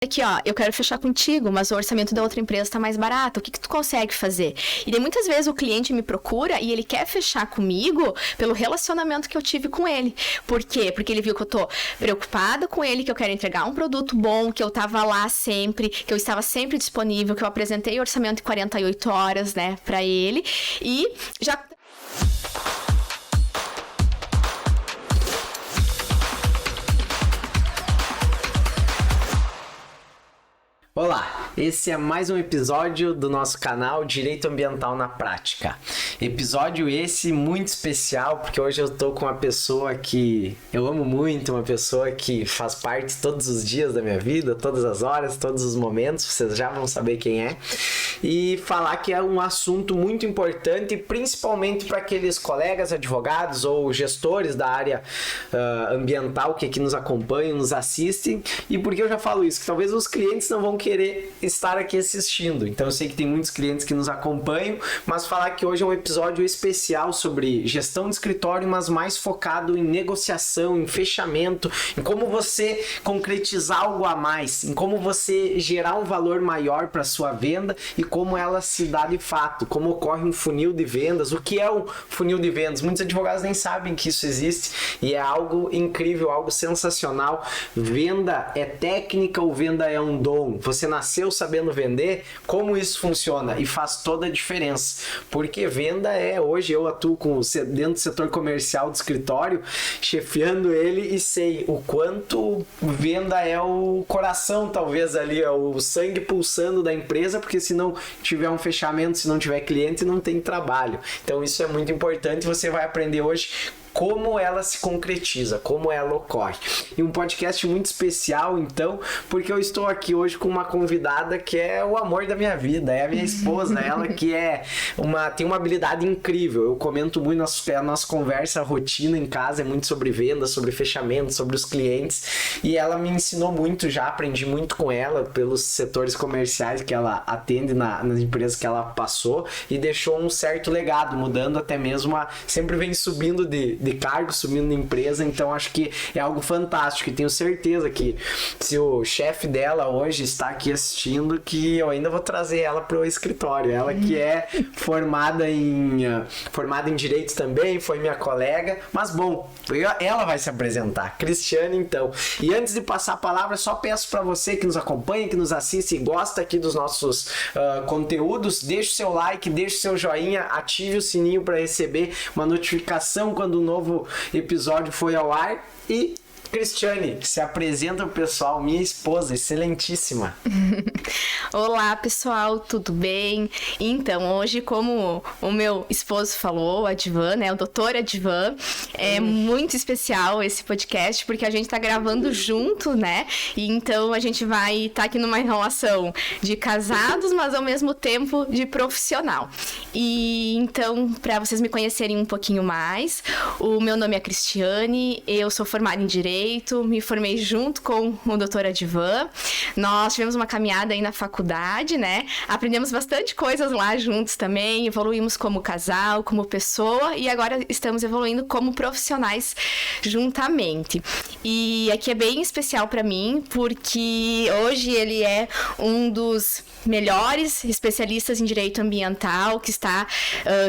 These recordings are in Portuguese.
aqui, ó, eu quero fechar contigo, mas o orçamento da outra empresa tá mais barato, o que que tu consegue fazer? E daí muitas vezes o cliente me procura e ele quer fechar comigo pelo relacionamento que eu tive com ele. Por quê? Porque ele viu que eu tô preocupada com ele, que eu quero entregar um produto bom, que eu tava lá sempre, que eu estava sempre disponível, que eu apresentei o orçamento em 48 horas, né, pra ele, e já... Olá, esse é mais um episódio do nosso canal Direito Ambiental na Prática. Episódio esse muito especial, porque hoje eu tô com uma pessoa que eu amo muito, uma pessoa que faz parte todos os dias da minha vida, todas as horas, todos os momentos, vocês já vão saber quem é. E falar que é um assunto muito importante, principalmente para aqueles colegas advogados ou gestores da área ambiental que aqui nos acompanham, nos assistem. E por que eu já falo isso? Que talvez os clientes não vão querer estar aqui assistindo. Então eu sei que tem muitos clientes que nos acompanham, mas falar que hoje é um episódio especial sobre gestão de escritório, mas mais focado em negociação, em fechamento, em como você concretizar algo a mais, em como você gerar um valor maior para sua venda e como ela se dá de fato, como ocorre um funil de vendas, o que é um funil de vendas. Muitos advogados nem sabem que isso existe e é algo incrível, algo sensacional. Venda é técnica ou venda é um dom? Você nasceu sabendo vender? Como isso funciona? E faz toda a diferença. Porque venda hoje eu atuo dentro do setor comercial do escritório, chefiando ele e sei o quanto venda é o coração, talvez ali, é o sangue pulsando da empresa, porque se não tiver um fechamento, se não tiver cliente, não tem trabalho. Então isso é muito importante, você vai aprender hoje como ela se concretiza, como ela ocorre. E um podcast muito especial, então, porque eu estou aqui hoje com uma convidada que é o amor da minha vida, é a minha esposa, ela que tem uma habilidade incrível. Eu comento muito, a nossa conversa, a rotina em casa é muito sobre vendas, sobre fechamento, sobre os clientes, e ela me ensinou muito já, aprendi muito com ela, pelos setores comerciais que ela atende nas empresas que ela passou, e deixou um certo legado, mudando até mesmo, sempre vem subindo de cargo, subindo na empresa. Então acho que é algo fantástico e tenho certeza que se o chefe dela hoje está aqui assistindo, que eu ainda vou trazer ela para o escritório. Ela que é formada em Direito também, foi minha colega, mas bom, ela vai se apresentar. Cristiane, então. E antes de passar a palavra, só peço para você que nos acompanha, que nos assiste e gosta aqui dos nossos conteúdos, deixe o seu like, deixe o seu joinha, ative o sininho para receber uma notificação quando o novo episódio foi ao ar. E Cristiane, se apresenta pro pessoal, minha esposa, excelentíssima. Olá, pessoal, tudo bem? Então, hoje, como o meu esposo falou, o Advan, né, o doutor Advan, é muito especial esse podcast, porque a gente tá gravando junto, né? E então a gente vai estar aqui numa relação de casados, mas ao mesmo tempo de profissional. E então, para vocês me conhecerem um pouquinho mais, o meu nome é Cristiane, eu sou formada em Direito, me formei junto com o doutor Advan. Nós tivemos uma caminhada aí na faculdade, né? Aprendemos bastante coisas lá juntos também, evoluímos como casal, como pessoa, e agora estamos evoluindo como profissionais juntamente. E aqui é bem especial para mim, porque hoje ele é um dos melhores especialistas em direito ambiental, que está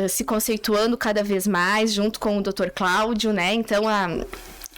se conceituando cada vez mais, junto com o Dr. Cláudio, né? Então,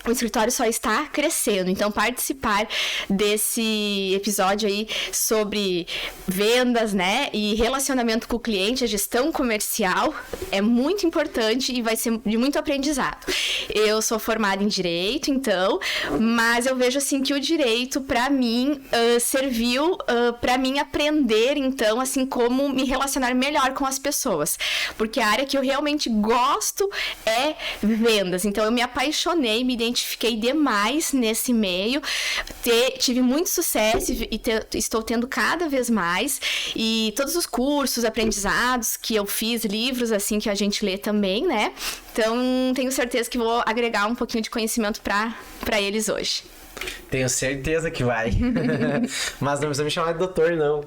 o escritório só está crescendo, então participar desse episódio aí sobre vendas, né, e relacionamento com o cliente, a gestão comercial, é muito importante e vai ser de muito aprendizado. Eu sou formada em Direito, então, mas eu vejo assim que o Direito, para mim, serviu para mim aprender, então, assim, como me relacionar melhor com as pessoas, porque a área que eu realmente gosto é vendas, então eu me apaixonei, me identifiquei demais nesse meio, tive muito sucesso e estou tendo cada vez mais, e todos os cursos, aprendizados que eu fiz, livros assim que a gente lê também, né? Então tenho certeza que vou agregar um pouquinho de conhecimento para eles hoje. Tenho certeza que vai. Mas não precisa me chamar de doutor, não.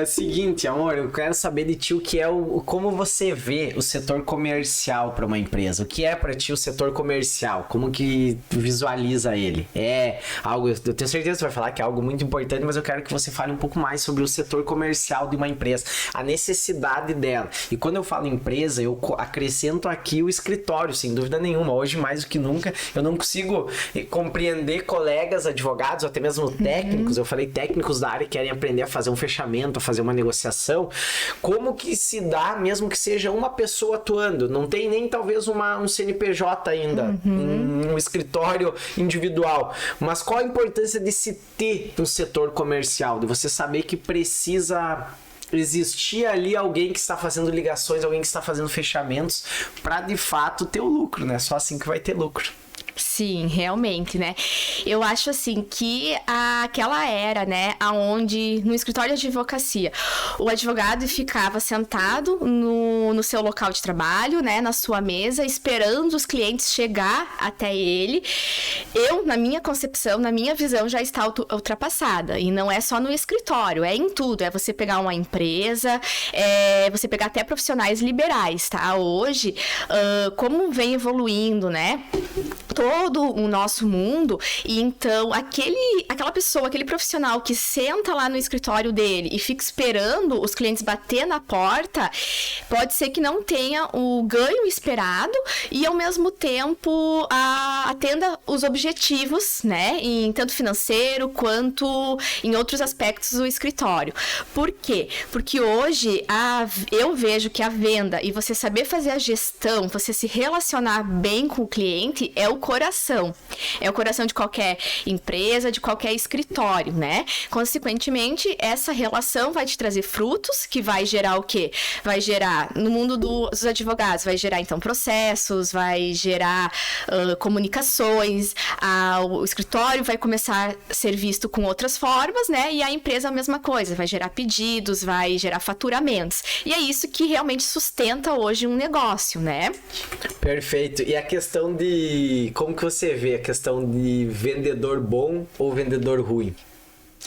Seguinte, amor, eu quero saber de ti o que é como você vê o setor comercial para uma empresa. O que é para ti o setor comercial? Como que tu visualiza ele? É algo, eu tenho certeza que você vai falar que é algo muito importante, mas eu quero que você fale um pouco mais sobre o setor comercial de uma empresa, a necessidade dela. E quando eu falo empresa, eu acrescento aqui o escritório, sem dúvida nenhuma. Hoje, mais do que nunca, eu não consigo compreender colegas advogados, ou até mesmo técnicos, eu falei técnicos da área que querem aprender a fazer um fechamento, a fazer uma negociação, como que se dá, mesmo que seja uma pessoa atuando, não tem nem talvez um CNPJ ainda, um escritório individual, mas qual a importância de se ter um setor comercial, de você saber que precisa existir ali alguém que está fazendo ligações, alguém que está fazendo fechamentos para de fato ter o lucro, né? Só assim que vai ter lucro. Sim, realmente, né? Eu acho assim que aquela era, né, aonde no escritório de advocacia o advogado ficava sentado no seu local de trabalho, né, na sua mesa, esperando os clientes chegar até ele. Na minha concepção, na minha visão, já está ultrapassada. E não é só no escritório, é em tudo. É você pegar uma empresa, você pegar até profissionais liberais, tá? Hoje, como vem evoluindo, né? Todo o nosso mundo, e então aquela pessoa, aquele profissional que senta lá no escritório dele e fica esperando os clientes bater na porta, pode ser que não tenha o ganho esperado e ao mesmo tempo atenda os objetivos, né, em tanto financeiro quanto em outros aspectos do escritório. Por quê? Porque hoje eu vejo que a venda e você saber fazer a gestão, você se relacionar bem com o cliente é o coração. É o coração de qualquer empresa, de qualquer escritório, né? Consequentemente, essa relação vai te trazer frutos, que vai gerar o quê? Vai gerar, no mundo dos advogados, vai gerar, então, processos, vai gerar comunicações, o escritório vai começar a ser visto com outras formas, né? E a empresa a mesma coisa, vai gerar pedidos, vai gerar faturamentos. E é isso que realmente sustenta hoje um negócio, né? Perfeito. E a questão de... Como que você vê a questão de vendedor bom ou vendedor ruim?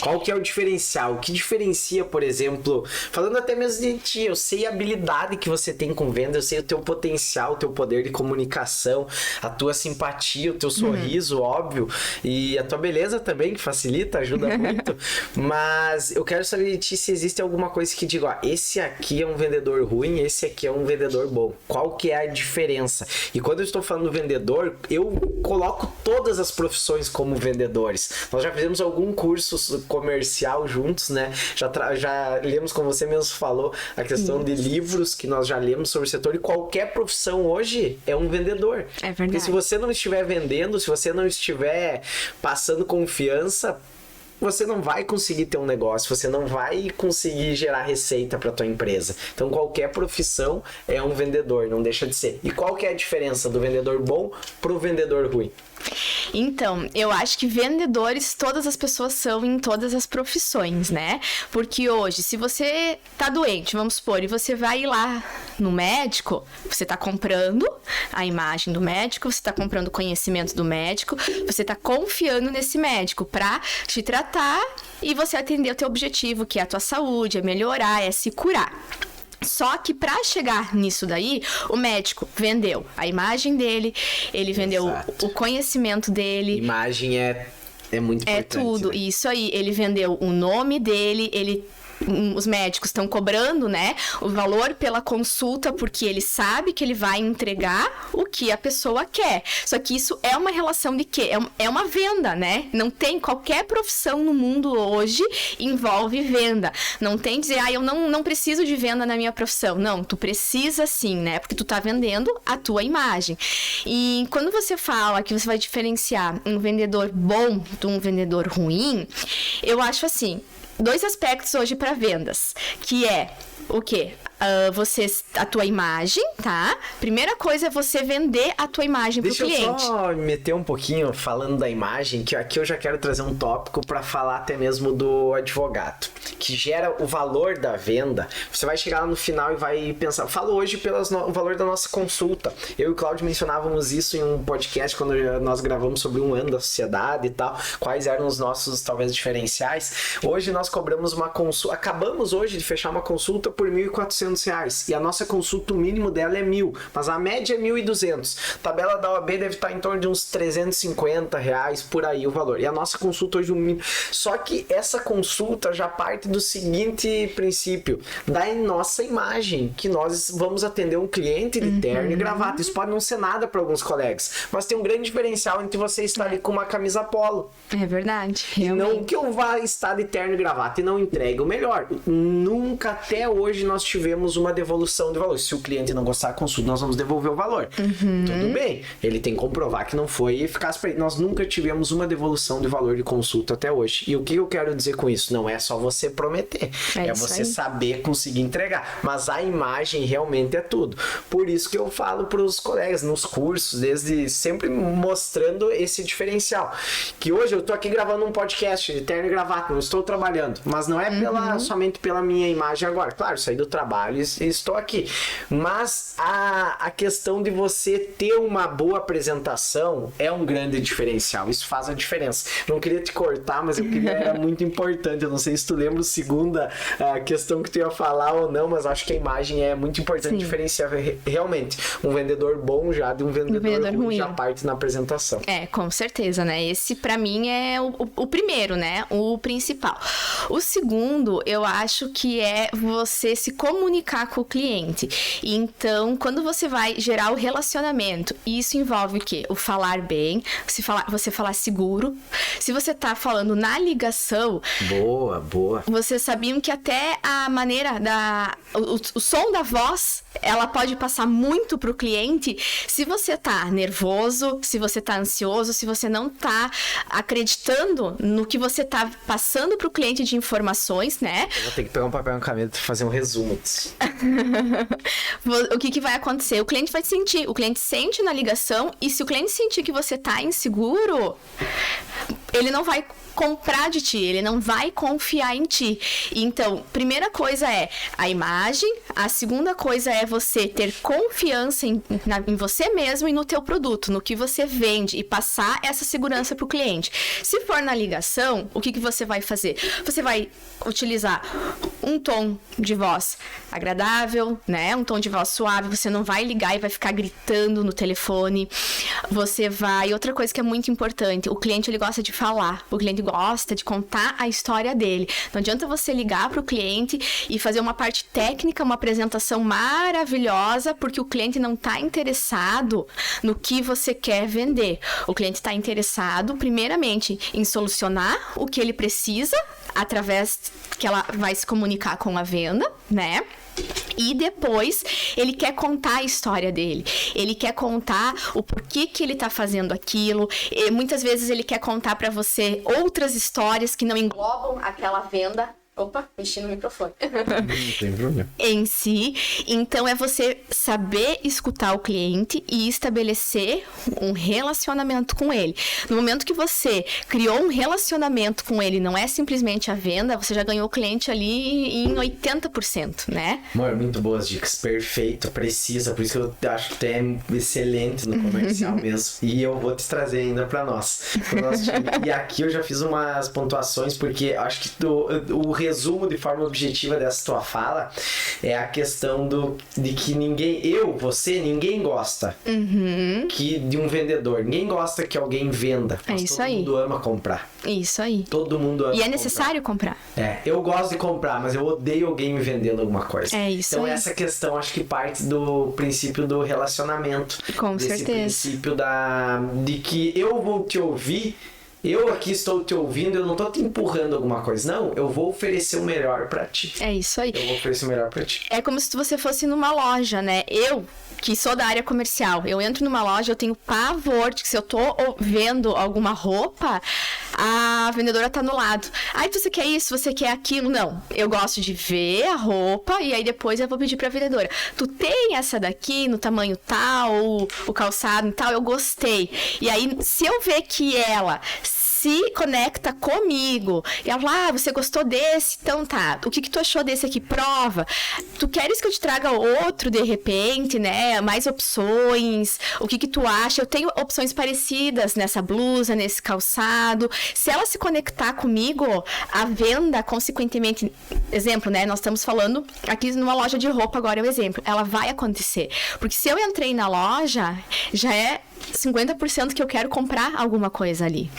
Qual que é o diferencial? O que diferencia, por exemplo, falando até mesmo de ti, eu sei a habilidade que você tem com venda, eu sei o teu potencial, o teu poder de comunicação, a tua simpatia, o teu sorriso, óbvio, e a tua beleza também, que facilita, ajuda muito, mas eu quero saber de ti se existe alguma coisa que diga, ó, esse aqui é um vendedor ruim, esse aqui é um vendedor bom. Qual que é a diferença? E quando eu estou falando vendedor, eu coloco todas as profissões como vendedores. Nós já fizemos algum curso comercial juntos, né? Já lemos, como você mesmo falou, a questão de livros que nós já lemos sobre o setor, e qualquer profissão hoje é um vendedor. É verdade. Porque se você não estiver vendendo, se você não estiver passando confiança, você não vai conseguir ter um negócio, você não vai conseguir gerar receita para tua empresa. Então qualquer profissão é um vendedor, não deixa de ser. E qual que é a diferença do vendedor bom pro vendedor ruim? Então, eu acho que vendedores todas as pessoas são em todas as profissões, né? Porque hoje, se você tá doente, vamos supor, e você vai lá no médico, você tá comprando a imagem do médico, você tá comprando o conhecimento do médico, você tá confiando nesse médico pra te tratar e você atender o teu objetivo, que é a tua saúde, é melhorar, é se curar. Só que para chegar nisso daí, o médico vendeu a imagem dele, ele vendeu o conhecimento dele. Imagem é muito importante. É tudo, né? Isso aí. Ele vendeu o nome dele, os médicos estão cobrando, né, o valor pela consulta, porque ele sabe que ele vai entregar o que a pessoa quer. Só que isso é uma relação de quê? É uma venda, né? Não tem qualquer profissão no mundo hoje envolve venda. Não tem dizer, eu não preciso de venda na minha profissão. Não, tu precisa sim, né? Porque tu tá vendendo a tua imagem. E quando você fala que você vai diferenciar um vendedor bom de um vendedor ruim, eu acho assim, 2 aspectos hoje para vendas, que é o quê? a tua imagem, tá? Primeira coisa é você vender a tua imagem pro cliente. Deixa eu só meter um pouquinho falando da imagem, que aqui eu já quero trazer um tópico para falar até mesmo do advogado, que gera o valor da venda. Você vai chegar lá no final e vai pensar, falo hoje pelo valor da nossa consulta. Eu e o Cláudio mencionávamos isso em um podcast quando nós gravamos sobre um ano da sociedade e tal, quais eram os nossos, talvez, diferenciais. Hoje nós cobramos uma consulta, acabamos hoje de fechar uma consulta por R$1.400 e a nossa consulta, o mínimo dela é 1.000, mas a média é 1.200. A tabela da OAB deve estar em torno de uns R$350, por aí o valor. E a nossa consulta hoje, só que essa consulta já parte do seguinte princípio, da nossa imagem, que nós vamos atender um cliente de terno e gravata. Isso pode não ser nada para alguns colegas, mas tem um grande diferencial entre você estar ali com uma camisa polo. É verdade, realmente. E não que eu vá estar de terno e gravata e não entregue o melhor. Nunca até hoje nós tivemos uma devolução de valor. Se o cliente não gostar da consulta, nós vamos devolver o valor. Tudo bem, ele tem que comprovar que não foi eficaz para ele. Nós nunca tivemos uma devolução de valor de consulta até hoje. E o que eu quero dizer com isso? Não é só você prometer, é você saber conseguir entregar. Mas a imagem realmente é tudo. Por isso que eu falo para os colegas nos cursos, desde sempre mostrando esse diferencial. Que hoje eu tô aqui gravando um podcast de terno e gravata, não estou trabalhando, mas não é somente pela minha imagem agora. Claro, saí do trabalho e estou aqui. Mas a questão de você ter uma boa apresentação é um grande diferencial. Isso faz a diferença. Não queria te cortar, mas eu queria, era muito importante. Eu não sei se tu lembra a segunda questão que tu ia falar ou não, mas acho que a imagem é muito importante diferenciar realmente um vendedor bom já de um vendedor ruim já parte na apresentação. É, com certeza, né? Esse pra mim é o primeiro, né? O principal. O segundo, eu acho que é você se comunicar com o cliente. Então, quando você vai gerar o relacionamento, isso envolve o quê? O falar bem, você falar seguro. Se você tá falando na ligação... Boa. Vocês sabiam que até a maneira o som da voz, ela pode passar muito pro cliente se você tá nervoso, se você tá ansioso, se você não tá acreditando no que você tá passando pro cliente de informações, né? Eu vou ter que pegar um papel e uma caneta e fazer um resumo disso. O que vai acontecer? O cliente vai sentir, o cliente sente na ligação, e se o cliente sentir que você tá inseguro, ele não vai comprar de ti, ele não vai confiar em ti. Então, primeira coisa é a imagem, a segunda coisa é você ter confiança em você mesmo e no teu produto, no que você vende, e passar essa segurança pro cliente. Se for na ligação, o que você vai fazer? Você vai utilizar um tom de voz agradável, né? Um tom de voz suave, você não vai ligar e vai ficar gritando no telefone. Você vai... Outra coisa que é muito importante, o cliente, ele gosta de falar, o cliente gosta de contar a história dele. Não adianta você ligar para o cliente e fazer uma parte técnica, uma apresentação maravilhosa, porque o cliente não está interessado no que você quer vender. O cliente está interessado, primeiramente, em solucionar o que ele precisa, através que ela vai se comunicar com a venda, né? E depois ele quer contar a história dele, ele quer contar o porquê que ele tá fazendo aquilo, e muitas vezes ele quer contar para você outras histórias que não englobam aquela venda. Opa, mexi no microfone. Não tem problema. Em si. Então, é você saber escutar o cliente e estabelecer um relacionamento com ele. No momento que você criou um relacionamento com ele, não é simplesmente a venda, você já ganhou o cliente ali em 80%, né? Amor, muito boas dicas. Perfeito, precisa. Por isso que eu acho que tu é excelente no comercial mesmo. E eu vou te trazer ainda pra nós. E aqui eu já fiz umas pontuações, porque eu acho que o resumo de forma objetiva dessa tua fala é a questão de que ninguém gosta de um vendedor. Ninguém gosta que alguém venda. Mas todo mundo ama comprar. Isso aí. Todo mundo ama. E é necessário comprar. Eu gosto de comprar, mas eu odeio alguém me vendendo alguma coisa. É isso então aí. Essa questão acho que parte do princípio do relacionamento. Com desse certeza. Princípio de que eu vou te ouvir eu aqui estou te ouvindo, eu não tô te empurrando alguma coisa. Não, eu vou oferecer o melhor pra ti. É isso aí. Eu vou oferecer o melhor pra ti. É como se você fosse numa loja, né? Eu, que sou da área comercial, eu entro numa loja, eu tenho pavor de que se eu tô vendo alguma roupa, a vendedora tá no lado. Ai, você quer isso? Você quer aquilo? Não. Eu gosto de ver a roupa e aí depois eu vou pedir pra vendedora. Tu tem essa daqui no tamanho tal, o calçado e tal? Eu gostei. E aí, se eu ver que ela se conecta comigo. E ela fala, você gostou desse? Então tá. O que tu achou desse aqui? Prova. Tu queres que eu te traga outro de repente, né? Mais opções. O que tu acha? Eu tenho opções parecidas nessa blusa, nesse calçado. Se ela se conectar comigo, a venda, consequentemente, exemplo, né? Nós estamos falando aqui numa loja de roupa, agora é o exemplo. Ela vai acontecer. Porque se eu entrei na loja, já é 50% que eu quero comprar alguma coisa ali.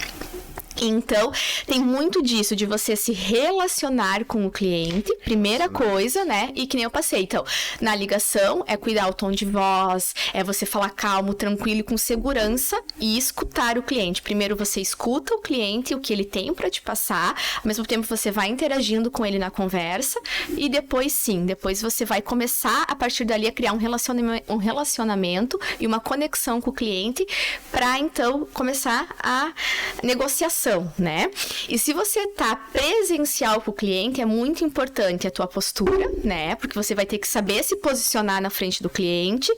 Então, tem muito disso, de você se relacionar com o cliente, primeira coisa, né? E que nem eu passei. Então, na ligação, é cuidar o tom de voz, é você falar calmo, tranquilo e com segurança e escutar o cliente. Primeiro, você escuta o cliente, o que ele tem para te passar, ao mesmo tempo você vai interagindo com ele na conversa e depois, sim, depois você vai começar, a partir dali, a criar um relacionamento e uma conexão com o cliente para, então, começar a negociação, né? E se você tá presencial com o cliente, é muito importante a tua postura, né? Porque você vai ter que saber se posicionar na frente do cliente.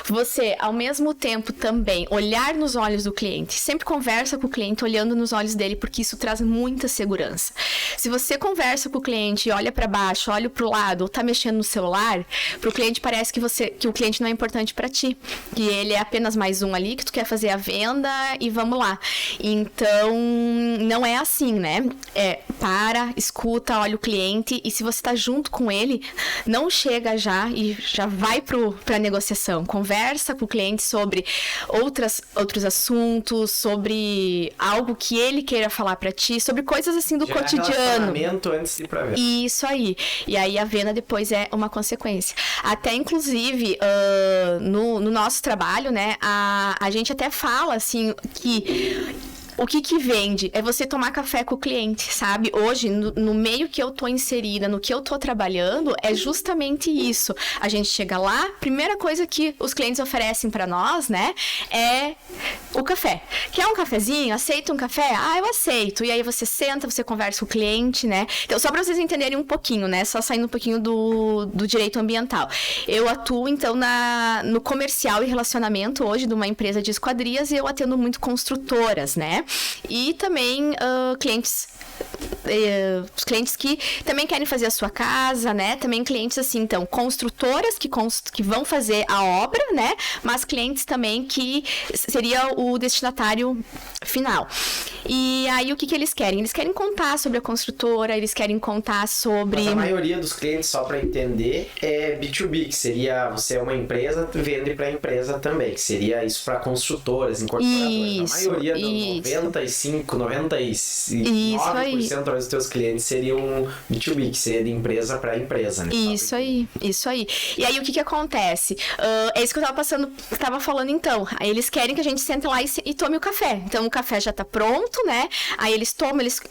Você, ao mesmo tempo, também olhar nos olhos do cliente. Sempre conversa com o cliente olhando nos olhos dele, porque isso traz muita segurança. Se você conversa com o cliente e olha para baixo, olha pro lado, ou tá mexendo no celular, pro cliente parece que o cliente não é importante para ti. Que ele é apenas mais um ali, que tu quer fazer a venda e vamos lá. Então, não é assim, né? Escuta, olha o cliente e se você tá junto com ele, não chega já e já vai pra negociação. Conversa com o cliente sobre outros assuntos, sobre algo que ele queira falar pra ti, sobre coisas assim do cotidiano. Antes de ir pra venda. Isso aí. E aí a venda depois é uma consequência. Até, inclusive, no nosso trabalho, né, a gente até fala, assim, que o que vende é você tomar café com o cliente, sabe? Hoje, no meio que eu tô inserida, no que eu tô trabalhando, é justamente isso. A gente chega lá, primeira coisa que os clientes oferecem pra nós, né, é o café. Quer um cafezinho? Aceita um café? Ah, eu aceito. E aí você senta, você conversa com o cliente, né? Então, só pra vocês entenderem um pouquinho, né? Só saindo um pouquinho do direito ambiental. Eu atuo, então, no comercial e relacionamento hoje de uma empresa de esquadrias e eu atendo muito construtoras, né? E também os clientes que também querem fazer a sua casa, né? Também clientes assim, então, construtoras que vão fazer a obra, né? Mas clientes também que seria o destinatário final. E aí, o que eles querem? Eles querem contar sobre a construtora, eles querem contar sobre... Mas a maioria dos clientes, só para entender, é B2B, que seria você é uma empresa, vende para a empresa também, que seria isso para construtoras, incorporadoras. A maioria dos 99% dos teus clientes seriam B2B, que seria de empresa para empresa, né? Isso aí. E aí, o que acontece? É isso que eu tava falando então. Aí eles querem que a gente sente lá e tome o café. Então, o café já tá pronto, né? Aí eles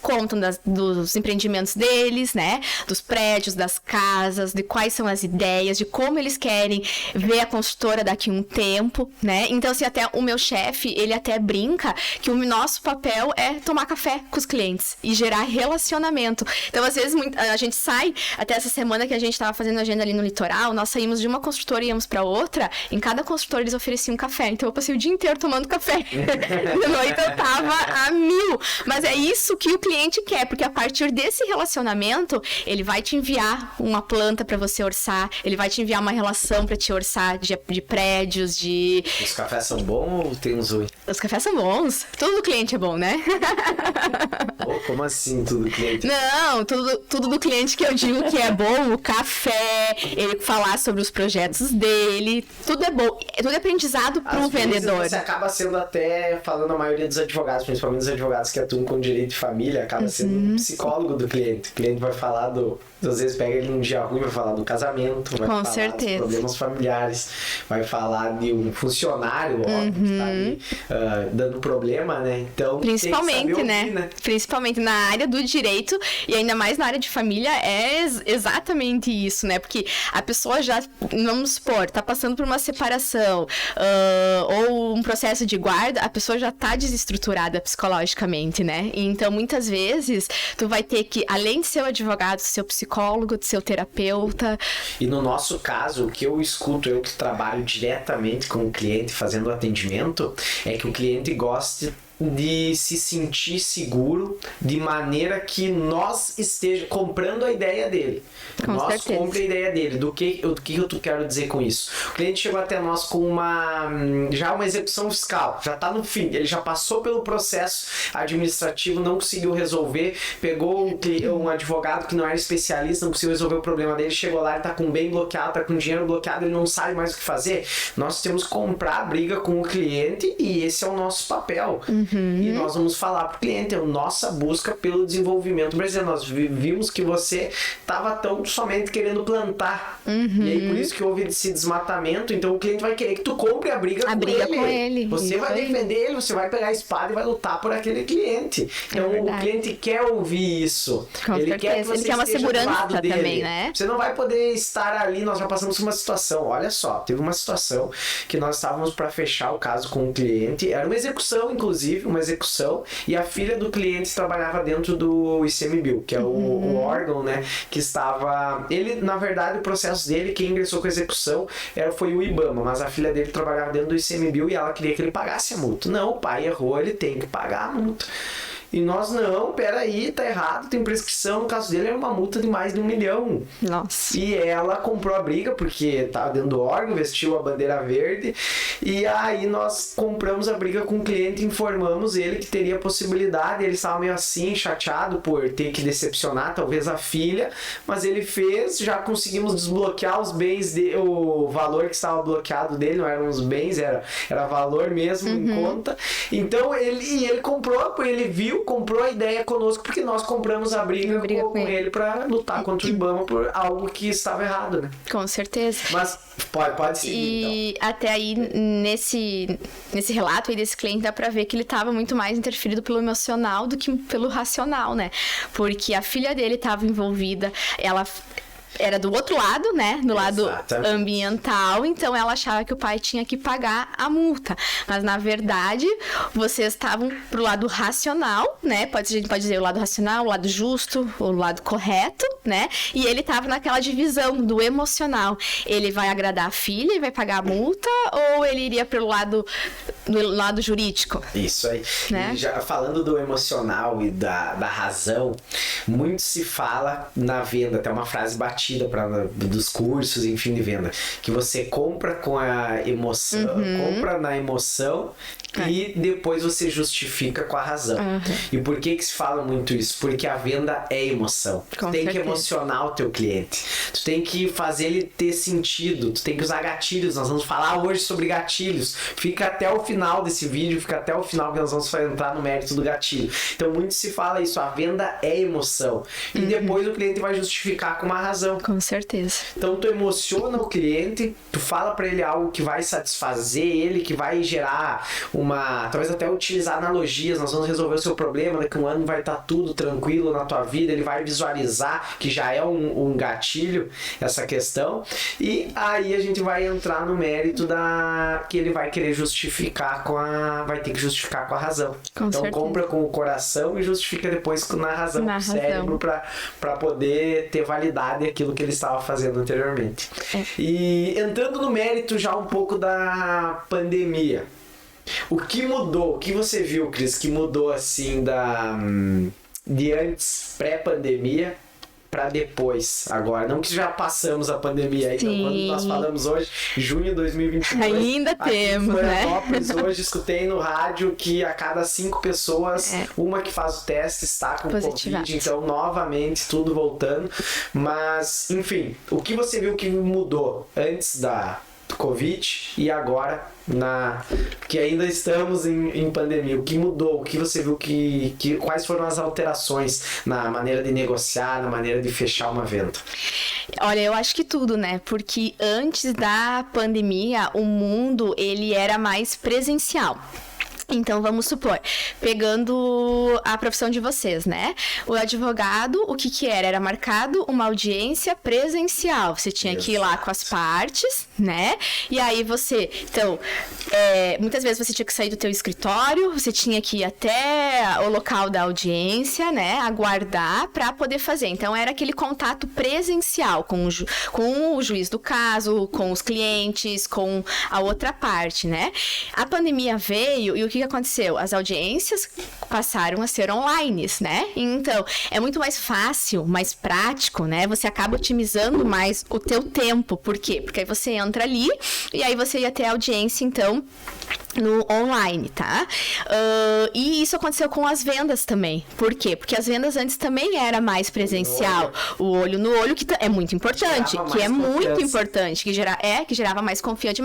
contam dos empreendimentos deles, né? Dos prédios, das casas, de quais são as ideias, de como eles querem ver a construtora daqui a um tempo, né? Então, assim, até o meu chefe, ele até brinca que o nosso papel é tomar café com os clientes e gerar relacionamento. Então, às vezes, a gente sai, até essa semana que a gente tava fazendo agenda ali no litoral, nós saímos de uma construtora e íamos pra outra, em cada construtora eles ofereciam um café. Então, eu passei o dia inteiro tomando café. Então, eu tava a 1000. Mas é isso que o cliente quer, porque a partir desse relacionamento, ele vai te enviar uma planta pra você orçar, ele vai te enviar uma relação pra te orçar de prédios, de... Os cafés são bons ou tem uns ruins? Os cafés são bons. Tudo do cliente é bom, né? Como assim tudo do cliente? Não, tudo do cliente que eu digo que é bom, o café, ele falar sobre os projetos dele, tudo é bom. Tudo é aprendizado pro vendedor. Você acaba sendo até, falando a maioria dos advogados, principalmente os advogados que atuam com direito de família, acaba sendo um psicólogo do cliente. O cliente vai falar às vezes pega ele num dia ruim, vai falar do casamento, vai falar dos problemas familiares, vai falar de um funcionário, óbvio, que tá ali dando problema, né? Então, principalmente, tem que saber ouvir, né? Principalmente na área do direito e ainda mais na área de família é exatamente isso, né? Porque a pessoa já, vamos supor, tá passando por uma separação ou um processo de guarda, a pessoa já tá desestruturada psicologicamente, né? Então, muitas vezes, tu vai ter que, além de ser o advogado, ser o psicólogo, ser o terapeuta. E no nosso caso, o que eu escuto, eu que trabalho diretamente com o cliente fazendo o atendimento, é que o cliente gosta de se sentir seguro de maneira que nós esteja comprando a ideia dele. Nós compramos a ideia dele. Do que eu quero dizer com isso? O cliente chegou até nós com uma execução fiscal, já está no fim, ele já passou pelo processo administrativo, não conseguiu resolver, pegou um advogado que não era especialista, não conseguiu resolver o problema dele, chegou lá, ele está com bem bloqueado, está com dinheiro bloqueado, ele não sabe mais o que fazer. Nós temos que comprar a briga com o cliente e esse é o nosso papel. E nós vamos falar para o cliente, é a nossa busca pelo desenvolvimento brasileiro. Nós vimos que você estava tão somente querendo plantar. E aí por isso que houve esse desmatamento. Então o cliente vai querer que tu compre a briga com ele. Você vai defender ele, você vai pegar a espada e vai lutar por aquele cliente. Então o cliente quer ouvir isso. Ele quer que você uma esteja segurança do lado dele. Também, né? Você não vai poder estar ali. Nós já passamos por uma situação. Olha só, teve uma situação que nós estávamos para fechar o caso com o cliente. Era uma execução, inclusive, uma execução, e a filha do cliente trabalhava dentro do ICMBio, que é o órgão, né, que estava... Ele, na verdade, o processo dele, quem ingressou com a execução foi o IBAMA, mas a filha dele trabalhava dentro do ICMBio e ela queria que ele pagasse a multa. Não, o pai errou, ele tem que pagar a multa. E nós, não, peraí, tá errado, tem prescrição. No caso dele, era uma multa de mais de 1 milhão. Nossa. E ela comprou a briga, porque tava dentro do órgão, vestiu a bandeira verde. E aí nós compramos a briga com o cliente, informamos ele que teria possibilidade. Ele estava meio assim, chateado por ter que decepcionar, talvez, a filha. Mas ele fez, já conseguimos desbloquear os bens, o valor que estava bloqueado dele, não eram os bens, era valor mesmo em conta. Então ele comprou, ele viu, comprou a ideia conosco, porque nós compramos a briga com ele para lutar contra o IBAMA por algo que estava errado, né? Com certeza. Mas pode seguir, e então. Até aí, nesse relato aí desse cliente, dá pra ver que ele estava muito mais interferido pelo emocional do que pelo racional, né? Porque a filha dele estava envolvida, ela... era do outro lado, né? Do lado ambiental. Então, ela achava que o pai tinha que pagar a multa. Mas, na verdade, vocês estavam pro lado racional, né? A gente pode dizer o lado racional, o lado justo, o lado correto, né? E ele tava naquela divisão do emocional. Ele vai agradar a filha e vai pagar a multa? Ou ele iria do lado jurídico? Isso aí. Né? E já falando do emocional e da razão, muito se fala na venda, até uma frase batida dos cursos, enfim, de venda, que você compra com a emoção, compra na emoção e depois você justifica com a razão. E por que se fala muito isso? Porque a venda é emoção. Tu tem que emocionar o teu cliente. Tu tem que fazer ele ter sentido. Tu tem que usar gatilhos. Nós vamos falar hoje sobre gatilhos. Fica até o final desse vídeo, fica até o final que nós vamos entrar no mérito do gatilho. Então muito se fala isso, a venda é emoção. E depois o cliente vai justificar com uma razão. Com certeza. Então tu emociona o cliente, tu fala pra ele algo que vai satisfazer ele, que vai gerar talvez até utilizar analogias. Nós vamos resolver o seu problema, daqui a um ano vai estar tudo tranquilo na tua vida, ele vai visualizar, que já é um gatilho essa questão, e aí a gente vai entrar no mérito que ele vai querer justificar vai ter que justificar com a razão. Então certeza. Compra com o coração e justifica depois na razão, com o cérebro, pra poder ter validade aquilo que ele estava fazendo anteriormente. E entrando no mérito já um pouco da pandemia, o que mudou? O que você viu, Cris, que mudou assim de antes, pré-pandemia, para depois, agora? Não que já passamos a pandemia, então quando nós falamos hoje, junho de 2022, ainda temos, né? Hoje escutei no rádio que a cada 5 pessoas, uma que faz o teste está com Covid, então novamente tudo voltando. Mas, enfim, o que você viu que mudou antes da Covid e agora que ainda estamos em pandemia? O que mudou? O que você viu quais foram as alterações na maneira de negociar, na maneira de fechar uma venda? Olha, eu acho que tudo, né? Porque antes da pandemia, o mundo, ele era mais presencial. Então, vamos supor, pegando a profissão de vocês, né? O advogado, o que era? Era marcado uma audiência presencial. Você tinha que ir lá com as partes, né? E aí você... Então, muitas vezes você tinha que sair do teu escritório, você tinha que ir até o local da audiência, né? Aguardar para poder fazer. Então, era aquele contato presencial com o juiz do caso, com os clientes, com a outra parte, né? A pandemia veio e o que aconteceu? As audiências passaram a ser online, né? Então, é muito mais fácil, mais prático, né? Você acaba otimizando mais o teu tempo. Por quê? Porque aí você entra ali e aí você ia ter a audiência, então, no online, tá? E isso aconteceu com as vendas também. Por quê? Porque as vendas antes também era mais presencial. O olho no olho, que é muito importante. Que é muito importante. Que gerava mais confiança,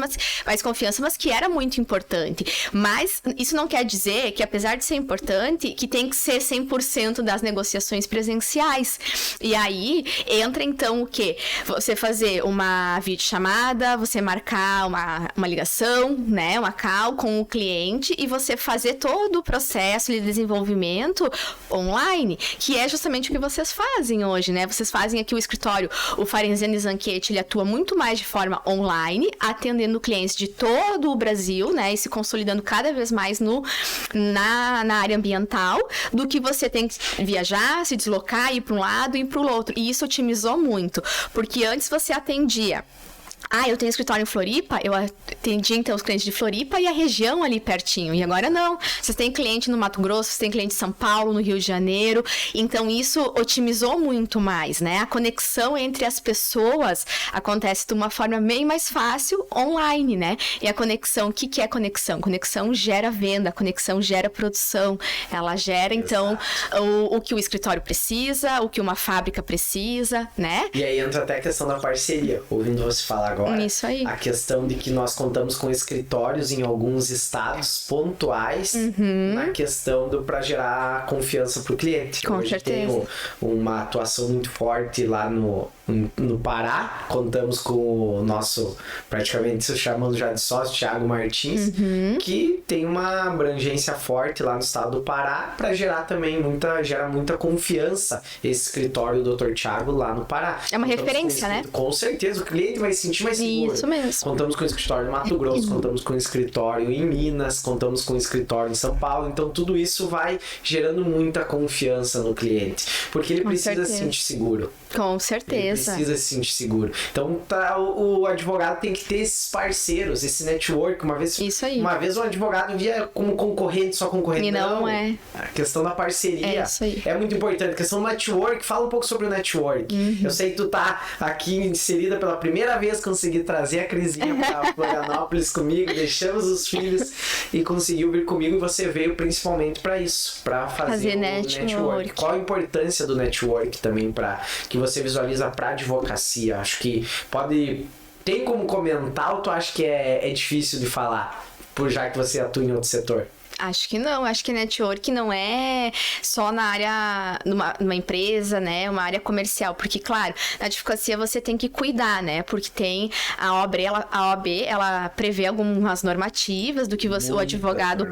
mas que era muito importante. Mas isso não quer dizer que, apesar de ser importante, que tem que ser 100% das negociações presenciais. E aí, entra então o quê? Você fazer uma videochamada, você marcar uma ligação, né? Uma call com o cliente e você fazer todo o processo de desenvolvimento online, que é justamente o que vocês fazem hoje, né? Vocês fazem aqui o escritório, o Farenzani Zanchetti, ele atua muito mais de forma online, atendendo clientes de todo o Brasil, né? E se consolidando cada vez mais na área ambiental, do que você tem que viajar, se deslocar, ir para um lado e ir para o outro. E isso otimizou muito, porque antes você atendia... eu tenho escritório em Floripa, eu atendi então os clientes de Floripa e a região ali pertinho. E agora não. Vocês têm cliente no Mato Grosso, vocês têm cliente em São Paulo, no Rio de Janeiro. Então isso otimizou muito mais, né? A conexão entre as pessoas acontece de uma forma bem mais fácil online, né? E a conexão, o que é conexão? Conexão gera venda, conexão gera produção. Ela gera, então, o que o escritório precisa, o que uma fábrica precisa, né? E aí entra até a questão da parceria, ouvindo você falar agora. Isso aí. A questão de que nós contamos com escritórios em alguns estados pontuais na questão para gerar confiança para o cliente. Com Hoje certeza. tem uma atuação muito forte lá no Pará. Contamos com o nosso, praticamente se chamamos já de sócio, Thiago Martins, que tem uma abrangência forte lá no estado do Pará para gerar também gera muita confiança esse escritório do Dr. Thiago lá no Pará. É uma referência, né? Com certeza, o cliente vai se sentir mais seguro. Isso mesmo. Contamos com o escritório no Mato Grosso, contamos com o escritório em Minas, contamos com o escritório em São Paulo, então tudo isso vai gerando muita confiança no cliente, porque ele precisa se sentir seguro. Com certeza. Ele precisa se sentir seguro. Então o advogado tem que ter esses parceiros, esse network. Isso aí. Uma vez o advogado via como concorrente, só concorrente. E não é. A questão da parceria isso aí. é muito importante. A questão do network, fala um pouco sobre o network. Eu sei que tu tá aqui inserida pela primeira vez, consegui trazer a Crisinha pra Florianópolis comigo, deixamos os filhos e conseguiu vir comigo, e você veio principalmente para isso, para fazer o network. Qual a importância do network também para que você visualiza para advocacia? Acho que tem como comentar, ou tu acha que é difícil de falar, por já que você atua em outro setor? Acho que não, acho que network não é só na área, numa empresa, né, uma área comercial, porque claro, na advocacia você tem que cuidar, né, porque tem a OAB, ela prevê algumas normativas do que o advogado...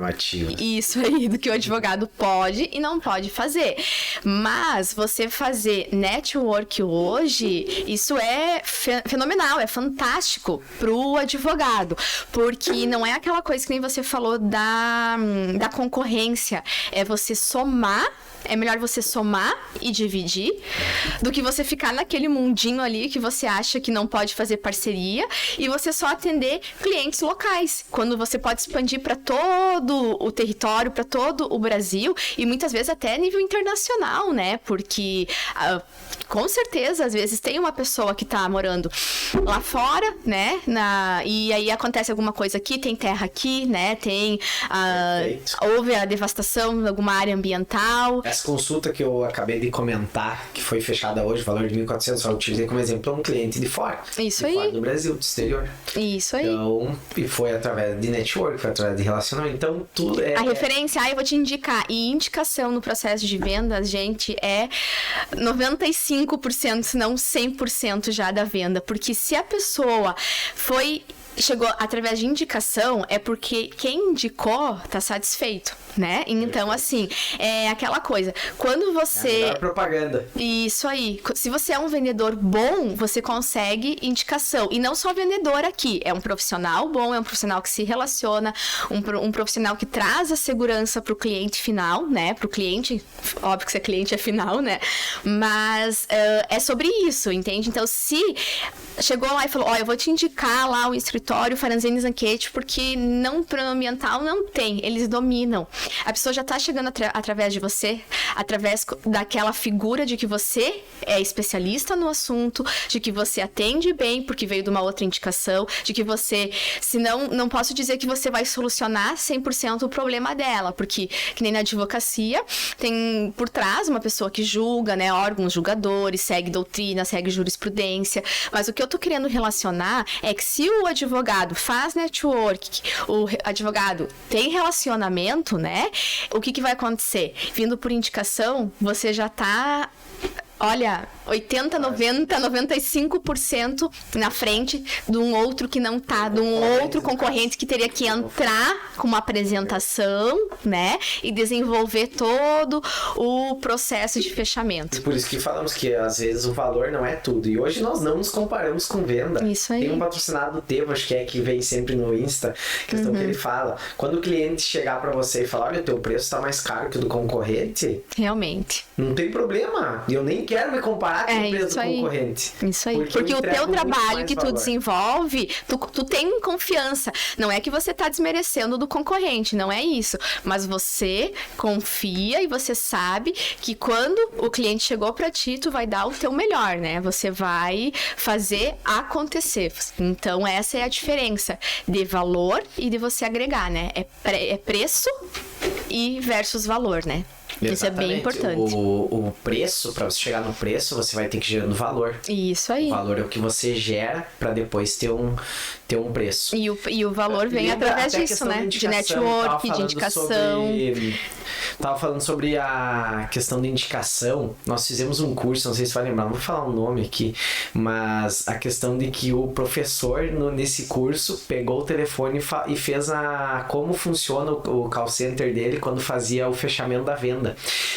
Isso aí, do que o advogado pode e não pode fazer, mas você fazer network hoje, isso é fenomenal, é fantástico pro advogado, porque não é aquela coisa que nem você falou da concorrência, é você somar. É melhor você somar e dividir do que você ficar naquele mundinho ali que você acha que não pode fazer parceria e você só atender clientes locais, quando você pode expandir para todo o território, para todo o Brasil e muitas vezes até nível internacional, né? Porque com certeza, às vezes tem uma pessoa que tá morando lá fora, né? E aí acontece alguma coisa aqui, tem terra aqui, né? Houve a devastação de alguma área ambiental. Essa consulta que eu acabei de comentar, que foi fechada hoje, valor de 1.400, só utilizei como exemplo, é um cliente de fora. Isso de aí. Fora do Brasil, do exterior. Isso aí. Então, e foi através de network, foi através de relacionamento. Então, tudo é... A referência, eu vou te indicar. E indicação no processo de vendas, gente, é 95%, se não 100% já da venda. Porque se a pessoa foi chegou através de indicação, é porque quem indicou tá satisfeito, né? Então, assim, é aquela coisa. Quando você... É a melhor propaganda. Isso aí. Se você é um vendedor bom, você consegue indicação. E não só vendedor aqui. É um profissional bom, é um profissional que se relaciona, um profissional que traz a segurança pro cliente final, né? Pro cliente, óbvio que ser cliente é final, né? Mas é sobre isso, entende? Então, se chegou lá e falou, eu vou te indicar lá o escritório Franzini Zanchetti, porque não plano ambiental não tem, eles dominam. A pessoa já tá chegando através de você, através daquela figura de que você é especialista no assunto, de que você atende bem porque veio de uma outra indicação, de que você, se não posso dizer que você vai solucionar 100% o problema dela, porque que nem na advocacia, tem por trás uma pessoa que julga, né, órgãos julgadores, segue doutrina, segue jurisprudência, mas o que eu tô querendo relacionar é que se o advogado faz network, o advogado tem relacionamento, né, o que vai acontecer? Vindo por indicação, você já tá... Olha, 80, 90, 95% na frente de um outro que não tá, de um outro concorrente que teria que entrar com uma apresentação, né? E desenvolver todo o processo de fechamento. E por isso que falamos que às vezes o valor não é tudo. E hoje nós não nos comparamos com venda. Isso aí. Tem um patrocinado teu, acho que vem sempre no Insta, questão que ele fala. Quando o cliente chegar pra você e falar, olha, teu preço tá mais caro que o do concorrente. Realmente. Não tem problema. E eu nem quero me comparar com o preço do concorrente. Isso aí. Porque o teu trabalho que tu desenvolve, tu tem confiança. Não é que você tá desmerecendo do concorrente, não é isso. Mas você confia e você sabe que quando o cliente chegou pra ti, tu vai dar o teu melhor, né? Você vai fazer acontecer. Então, essa é a diferença de valor e de você agregar, né? É preço e versus valor, né? Exatamente. Isso é bem importante. O preço, para você chegar no preço, você vai ter que gerar valor. Isso aí. O valor é o que você gera para depois ter um preço. E o valor vem através disso, né? De network, de indicação. Tava falando sobre a questão de indicação. Nós fizemos um curso, não sei se vai lembrar, não vou falar o nome aqui, mas a questão de que o professor nesse curso pegou o telefone e fez como funciona o call center dele quando fazia o fechamento da venda.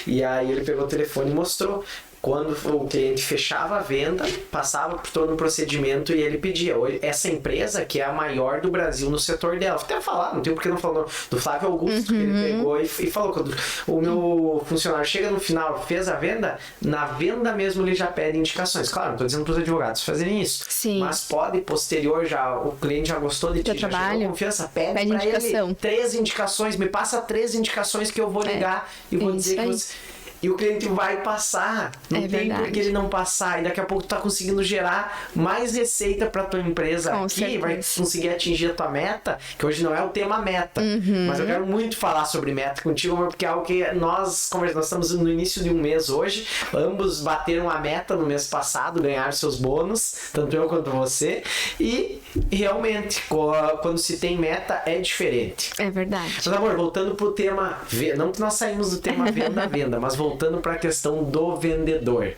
E aí ele pegou o telefone e mostrou. Quando o cliente fechava a venda, passava por todo um procedimento e ele pedia. Essa empresa, que é a maior do Brasil no setor dela, vou até falar, não tem porque não falou, do Flávio Augusto, que ele pegou e falou, quando o meu funcionário chega no final, fez a venda, na venda mesmo ele já pede indicações. Claro, não estou dizendo para os advogados fazerem isso. Sim. Mas pode, posterior, o cliente já gostou de ti, já chegou confiança, pede para ele 3 indicações, me passa 3 indicações que eu vou ligar e vou dizer que você... E o cliente vai passar. Não tem por que ele não passar. E daqui a pouco tu tá conseguindo gerar mais receita pra tua empresa aqui. Vai conseguir atingir a tua meta. Que hoje não é o tema meta. Mas eu quero muito falar sobre meta contigo, porque é algo que nós conversamos. Nós estamos no início de um mês hoje. Ambos bateram a meta no mês passado. Ganharam seus bônus. Tanto eu quanto você. E realmente, quando se tem meta, é diferente. É verdade. Mas, amor, voltando pro tema... Não que nós saímos do tema venda, mas voltando para a questão do vendedor.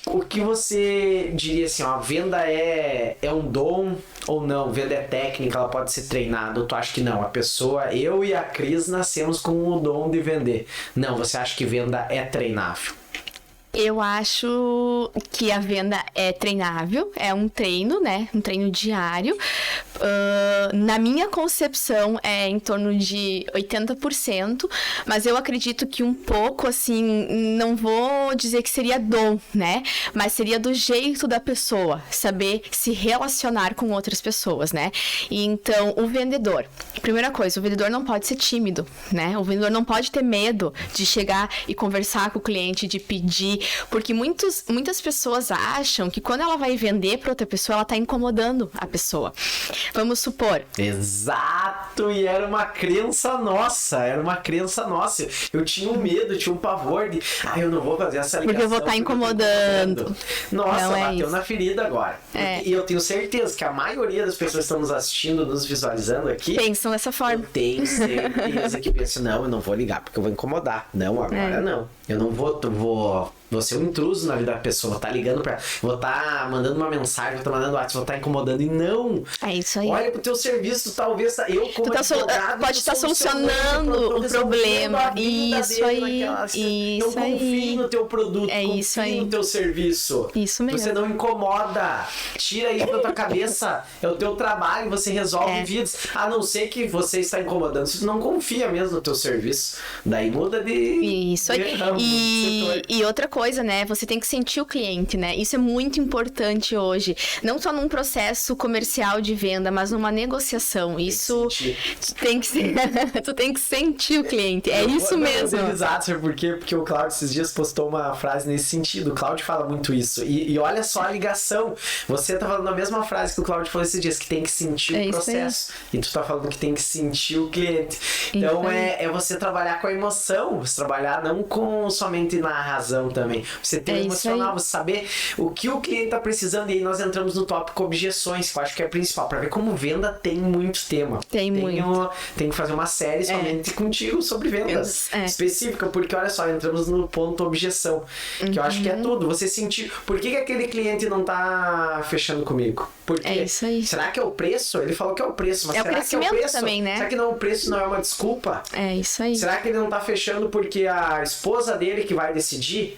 O que você diria assim, ó, a venda é um dom ou não? Venda é técnica, ela pode ser treinada? Ou tu acha que não? A pessoa, eu e a Cris nascemos com o dom de vender. Não, você acha que venda é treinável? Eu acho que a venda é treinável, é um treino, né? Um treino diário. Na minha concepção é em torno de 80%, mas eu acredito que um pouco, assim, não vou dizer que seria dom, né? Mas seria do jeito da pessoa, saber se relacionar com outras pessoas, né? E então, o vendedor, primeira coisa, o vendedor não pode ser tímido, né? O vendedor não pode ter medo de chegar e conversar com o cliente, de pedir, porque muitas pessoas acham que quando ela vai vender para outra pessoa, ela tá incomodando a pessoa. Vamos supor. Exato, e era uma crença nossa, Eu tinha um medo, tinha um pavor de, eu não vou fazer essa ligação. Porque eu vou estar incomodando. Nossa, não bateu na ferida agora. E eu tenho certeza que a maioria das pessoas que estão nos assistindo, nos visualizando aqui, pensam dessa forma. Eu tenho certeza que pensam, não, eu não vou ligar porque eu vou incomodar. Não, agora não. Eu não vou ser um intruso na vida da pessoa, vou estar ligando pra... Vou estar mandando uma mensagem, vou estar mandando WhatsApp, vou estar incomodando. E não! É isso aí. Olha pro teu serviço, talvez eu como advogado... Pode estar solucionando o problema. Isso aí. Então confie no teu produto, confie no teu serviço. Isso mesmo. Você não incomoda. Tira isso da tua cabeça. É o teu trabalho, você resolve vidas. A não ser que você está incomodando. Se tu não confia mesmo no teu serviço, daí muda de... Isso aí. E outra coisa, né? Você tem que sentir o cliente, né? Isso é muito importante hoje. Não só num processo comercial de venda, mas numa negociação. Isso tu tem que sentir o cliente. É isso mesmo. Sabe por quê? Porque o Cláudio esses dias postou uma frase nesse sentido. O Cláudio fala muito isso. E olha só a ligação. Você tá falando a mesma frase que o Cláudio falou esses dias, que tem que sentir o processo. E tu tá falando que tem que sentir o cliente. Então é você trabalhar com a emoção. Você trabalhar não com somente na razão também. Você ter emocional, você saber o que o cliente tá precisando. E aí nós entramos no tópico objeções, que eu acho que é principal. Pra ver como venda tem muito tema. Tem que fazer uma série somente contigo sobre vendas específica, porque olha só, entramos no ponto objeção, que eu acho que é tudo. Você sentir, por que aquele cliente não tá fechando comigo? Porque, isso aí. Será que é o preço? Ele falou que é o preço, mas será que é o preço? Também, né? Será que não, o preço não é uma desculpa? É isso aí. Será que ele não tá fechando porque a esposa dele que vai decidir?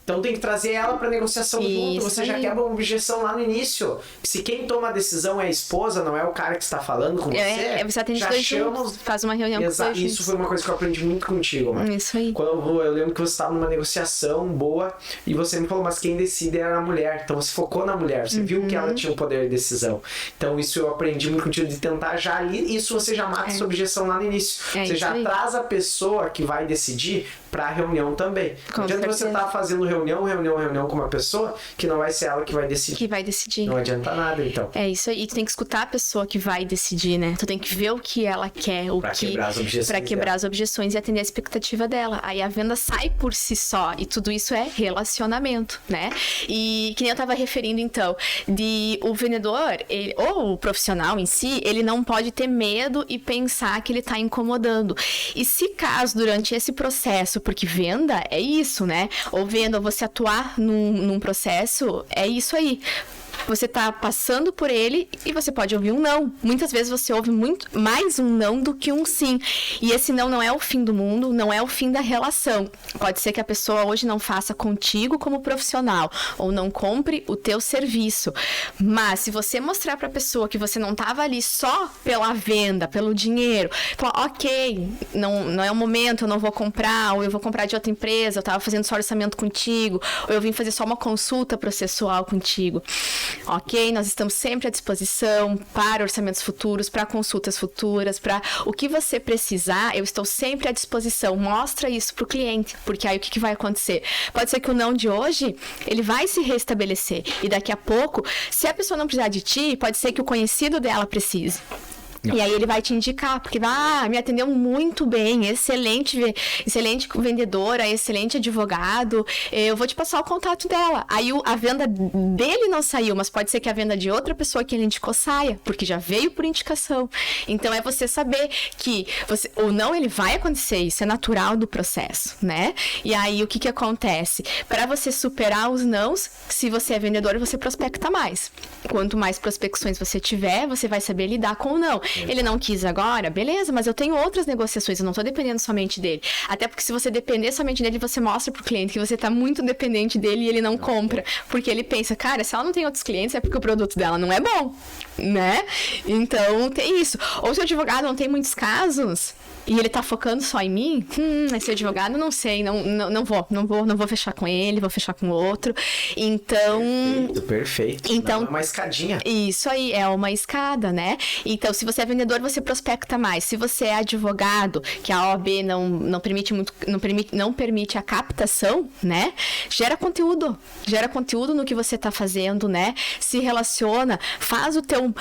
Então tem que trazer ela para negociação junto. Você já quebra uma objeção lá no início. Se quem toma a decisão é a esposa, não é o cara que está falando com você. Você atende dois juntos, faz uma reunião com você. Isso foi uma coisa que eu aprendi muito contigo, mano. Isso aí. Quando eu lembro que você estava numa negociação boa e você me falou, mas quem decide era a mulher. Então você focou na mulher, você viu que ela tinha o poder de decisão. Então isso eu aprendi muito contigo, de tentar já ali, isso você já mata essa objeção lá no início. Você já traz a pessoa que vai decidir para a reunião também. Não adianta você estar fazendo reunião com uma pessoa que não vai ser ela que vai decidir. Que vai decidir. Não adianta nada, então. É isso aí. E tu tem que escutar a pessoa que vai decidir, né? Tu tem que ver o que ela quer, pra quebrar as objeções e atender a expectativa dela. Aí a venda sai por si só. E tudo isso é relacionamento, né? E que nem eu tava referindo, então, o vendedor, ou o profissional em si, ele não pode ter medo e pensar que ele tá incomodando. E se caso, durante esse processo, porque venda é isso, né? Ou venda, ou você atuar num processo, é isso aí. Você tá passando por ele e você pode ouvir um não. Muitas vezes você ouve muito mais um não do que um sim. E esse não é o fim do mundo, não é o fim da relação. Pode ser que a pessoa hoje não faça contigo como profissional ou não compre o teu serviço. Mas se você mostrar pra pessoa que você não tava ali só pela venda, pelo dinheiro, falar, ok, não é o momento, eu não vou comprar, ou eu vou comprar de outra empresa, eu tava fazendo só orçamento contigo, ou eu vim fazer só uma consulta processual contigo. Ok, nós estamos sempre à disposição para orçamentos futuros, para consultas futuras, para o que você precisar, eu estou sempre à disposição. Mostra isso para o cliente, porque aí o que vai acontecer? Pode ser que o não de hoje, ele vai se restabelecer. E daqui a pouco, se a pessoa não precisar de ti, pode ser que o conhecido dela precise. E aí ele vai te indicar, porque me atendeu muito bem, excelente vendedora, excelente advogado, eu vou te passar o contato dela. Aí a venda dele não saiu, mas pode ser que a venda de outra pessoa que ele indicou saia, porque já veio por indicação. Então é você saber que ou não, ele vai acontecer, isso é natural do processo, né? E aí o que acontece? Para você superar os nãos, se você é vendedor, você prospecta mais. Quanto mais prospecções você tiver, você vai saber lidar com o não. Ele não quis agora, beleza, mas eu tenho outras negociações, eu não tô dependendo somente dele. Até porque se você depender somente dele, você mostra pro cliente que você tá muito dependente dele e ele não compra. Porque ele pensa, cara, se ela não tem outros clientes, é porque o produto dela não é bom, né? Então, tem isso. Ou se o advogado não tem muitos casos e ele tá focando só em mim, esse advogado, não sei, não vou fechar com ele, vou fechar com outro. Então... Perfeito. Então, é uma escadinha. Isso aí, é uma escada, né? Então, se você é vendedor, você prospecta mais. Se você é advogado, que a OAB não permite a captação, né? Gera conteúdo no que você tá fazendo, né? Se relaciona, faz o teu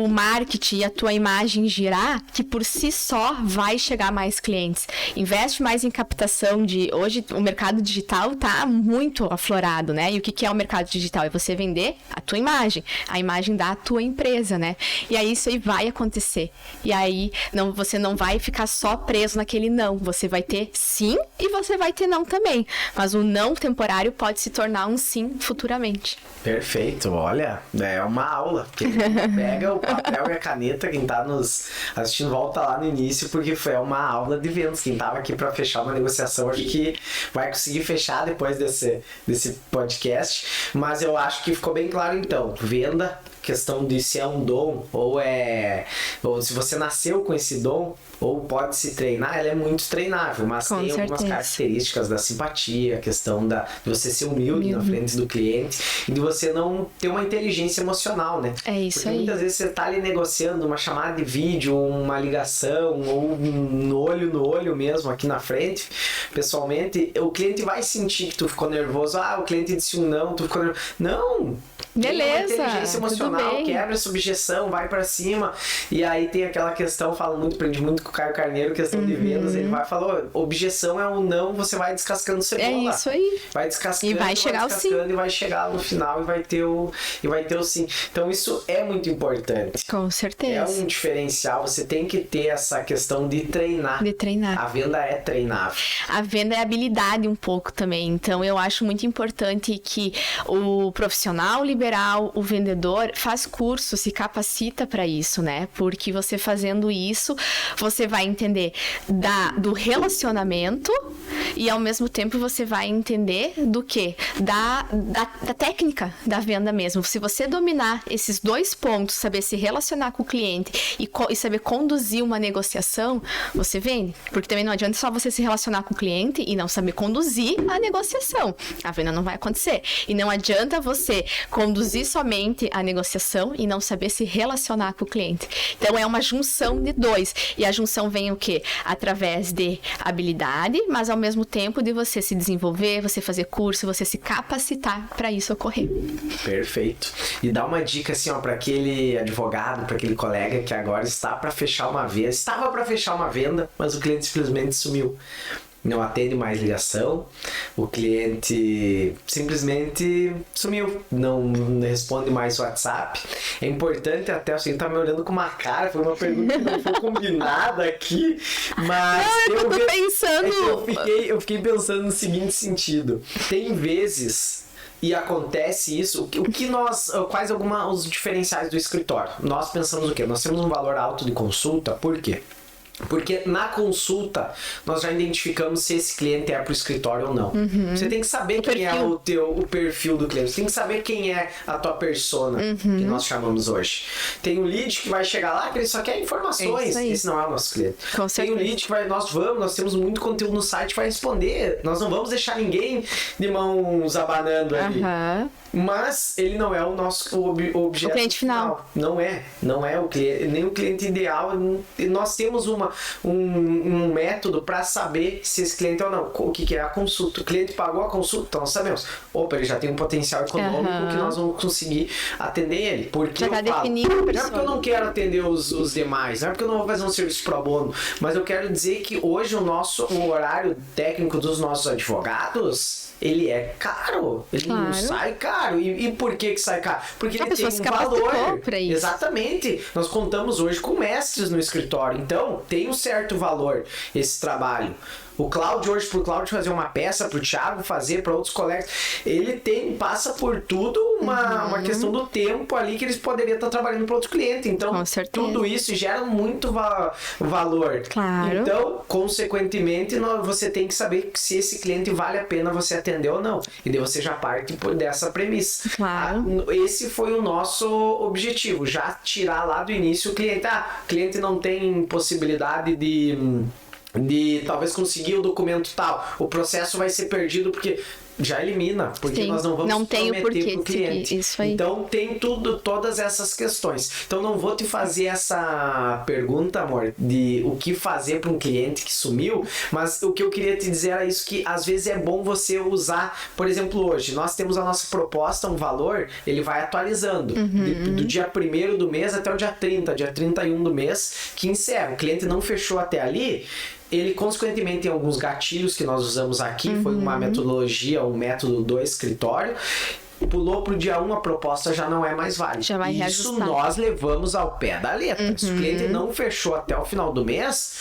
marketing e a tua imagem girar, que por si só vai chegar mais clientes. Investe mais em captação hoje o mercado digital tá muito aflorado, né? E o que é o mercado digital? É você vender a tua imagem, a imagem da tua empresa, né? E aí isso aí vai acontecer acontecer. E aí você não vai ficar só preso naquele não. Você vai ter sim e você vai ter não também. Mas o não temporário pode se tornar um sim futuramente. Perfeito, olha, é uma aula. Quem pega o papel e a caneta, quem tá nos assistindo, volta lá no início, porque foi uma aula de vendas. Quem tava aqui para fechar uma negociação, acho que vai conseguir fechar depois desse podcast. Mas eu acho que ficou bem claro então. Venda, questão de se é um dom ou se você nasceu com esse dom ou pode se treinar, ela é muito treinável, mas com tem certeza. algumas características da simpatia, a questão de você ser humilde na frente do cliente e de você não ter uma inteligência emocional, né? É isso. Porque aí. muitas vezes você tá ali negociando uma chamada de vídeo, uma ligação ou um olho no olho mesmo aqui na frente, pessoalmente, o cliente vai sentir que tu ficou nervoso. O cliente disse um não, tu ficou nervoso. Não! Beleza, tem uma inteligência emocional, quebra essa objeção, vai pra cima. E aí tem aquela questão, aprendi muito com o Caio Carneiro, questão de vendas, ele vai falar, objeção é um não, você vai descascando cebola. É isso aí. Vai descascando, e vai chegar o sim. E vai chegar no final e vai ter o sim. Então isso é muito importante. Com certeza. É um diferencial, você tem que ter essa questão de treinar. A venda é treinável. A venda é habilidade um pouco também. Então eu acho muito importante que o profissional liberal, o vendedor, faz curso, se capacita para isso, né? Porque você fazendo isso, você vai entender do relacionamento e ao mesmo tempo você vai entender do quê? Da técnica da venda mesmo. Se você dominar esses dois pontos, saber se relacionar com o cliente e saber conduzir uma negociação, você vende. Porque também não adianta só você se relacionar com o cliente e não saber conduzir a negociação. A venda não vai acontecer. E não adianta você conduzir somente a negociação e não saber se relacionar com o cliente. Então é uma junção de dois. E a junção vem o quê? Através de habilidade, mas ao mesmo tempo de você se desenvolver, você fazer curso, você se capacitar para isso ocorrer. Perfeito. E dá uma dica assim, para aquele advogado, para aquele colega que agora estava para fechar uma venda, mas o cliente simplesmente sumiu. Não atende mais ligação, o cliente simplesmente sumiu, não responde mais o WhatsApp. É importante até, assim, tá me olhando com uma cara, foi uma pergunta que não foi combinada aqui, mas eu fiquei pensando no seguinte sentido, tem vezes... E acontece isso, quais os diferenciais do escritório? Nós pensamos o quê? Nós temos um valor alto de consulta, por quê? Porque na consulta nós já identificamos se esse cliente é para o escritório ou não. Você tem que saber quem é o perfil do cliente. Você tem que saber quem é a tua persona, que nós chamamos hoje. Tem o lead que vai chegar lá que ele só quer informações. Esse não é o nosso cliente. Tem o lead que nós temos muito conteúdo no site, vai responder. Nós não vamos deixar ninguém de mãos abanando ali. Mas ele não é o nosso objeto. O cliente final. Não é o cliente, nem o cliente ideal. Nós temos um método para saber se esse cliente é ou não. O que é a consulta? O cliente pagou a consulta, então nós sabemos. Ele já tem um potencial econômico que nós vamos conseguir atender ele. Porque não é porque eu não quero atender os demais, não é porque eu não vou fazer um serviço pro bono, mas eu quero dizer que hoje o horário técnico dos nossos advogados, ele é caro. Ele não sai caro. E por que sai caro? Porque ele tem um valor. Exatamente. Nós contamos hoje com mestres no escritório. Então, tem um certo valor esse trabalho. O Cláudio, hoje, pro Cláudio fazer uma peça, pro Thiago fazer, para outros colegas, ele passa por tudo uma questão do tempo ali que eles poderiam estar trabalhando para outro cliente. Então, tudo isso gera muito valor. Claro. Então, consequentemente, você tem que saber se esse cliente vale a pena você atender ou não. E daí você já parte dessa premissa. Claro. Esse foi o nosso objetivo, já tirar lá do início o cliente. O cliente não tem possibilidade de talvez conseguir o documento tal, o processo vai ser perdido porque já elimina, porque nós não vamos prometer pro cliente. Isso aí. Então tem todas essas questões. Então não vou te fazer essa pergunta, amor, de o que fazer para um cliente que sumiu, mas o que eu queria te dizer era isso, que às vezes é bom você usar, por exemplo, hoje nós temos a nossa proposta, um valor, ele vai atualizando do dia 1º do mês até o dia 30, dia 31 do mês, que encerra. O cliente não fechou até ali, ele, consequentemente, tem alguns gatilhos que nós usamos aqui, foi uma metodologia, um método do escritório. pulou pro dia 1, a proposta já não é mais válida. Já vai Isso reajustar. nós levamos ao pé da letra. Se o cliente não fechou até o final do mês,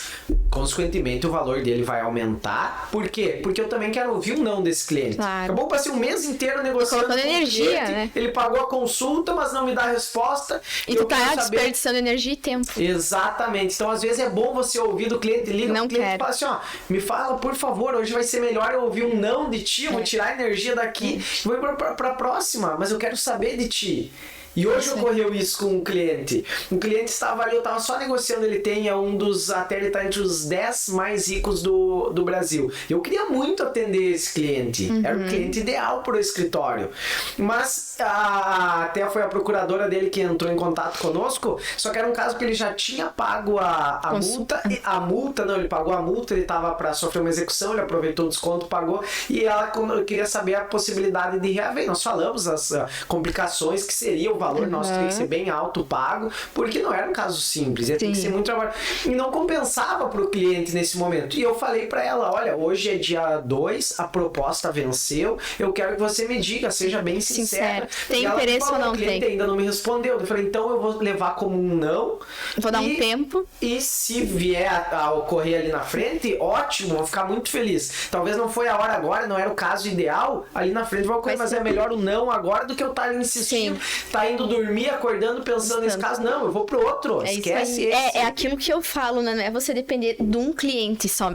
consequentemente o valor dele vai aumentar. Por quê? Porque eu também quero ouvir um não desse cliente. Claro. Acabou, passei um mês inteiro negociando colocando com o energia, cliente, né? ele pagou a consulta, mas não me dá a resposta. E tu tá desperdiçando energia e tempo. Exatamente. Então, às vezes é bom você ouvir do cliente, liga Não pro cliente quero. e fala assim, ó, me fala, por favor, hoje vai ser melhor eu ouvir um não de ti, eu vou tirar a energia daqui, vou ir pra próxima, mas eu quero saber de ti. E hoje ocorreu isso com um cliente. Um cliente estava ali, eu estava só negociando, ele tem um dos, até ele está entre os 10 mais ricos do Brasil. Eu queria muito atender esse cliente. Era o cliente ideal para o escritório. Mas até foi a procuradora dele que entrou em contato conosco, só que era um caso que ele já tinha pago a multa. Ele pagou a multa, ele estava para sofrer uma execução, ele aproveitou o desconto, pagou, e ela queria saber a possibilidade de reaver. Nós falamos as complicações que seria o valor nosso teria que ser bem alto pago, porque não era um caso simples, ia ter que ser muito trabalho. E não compensava para o cliente nesse momento. E eu falei para ela, olha, hoje é dia 2, a proposta venceu, eu quero que você me diga, seja bem sincera. Tem interesse ou não tem? O cliente ainda não me respondeu. Eu falei, então eu vou levar como um não. Vou dar um tempo. E se vier a ocorrer ali na frente, ótimo, vou ficar muito feliz. Talvez não foi a hora agora, não era o caso ideal, ali na frente vai ocorrer, mas é melhor o não agora do que eu estar ali insistindo, tá indo dormir, acordando, pensando nesse caso, não, eu vou pro outro, esquece esse. É aquilo que eu falo, né? Não é você depender de um cliente só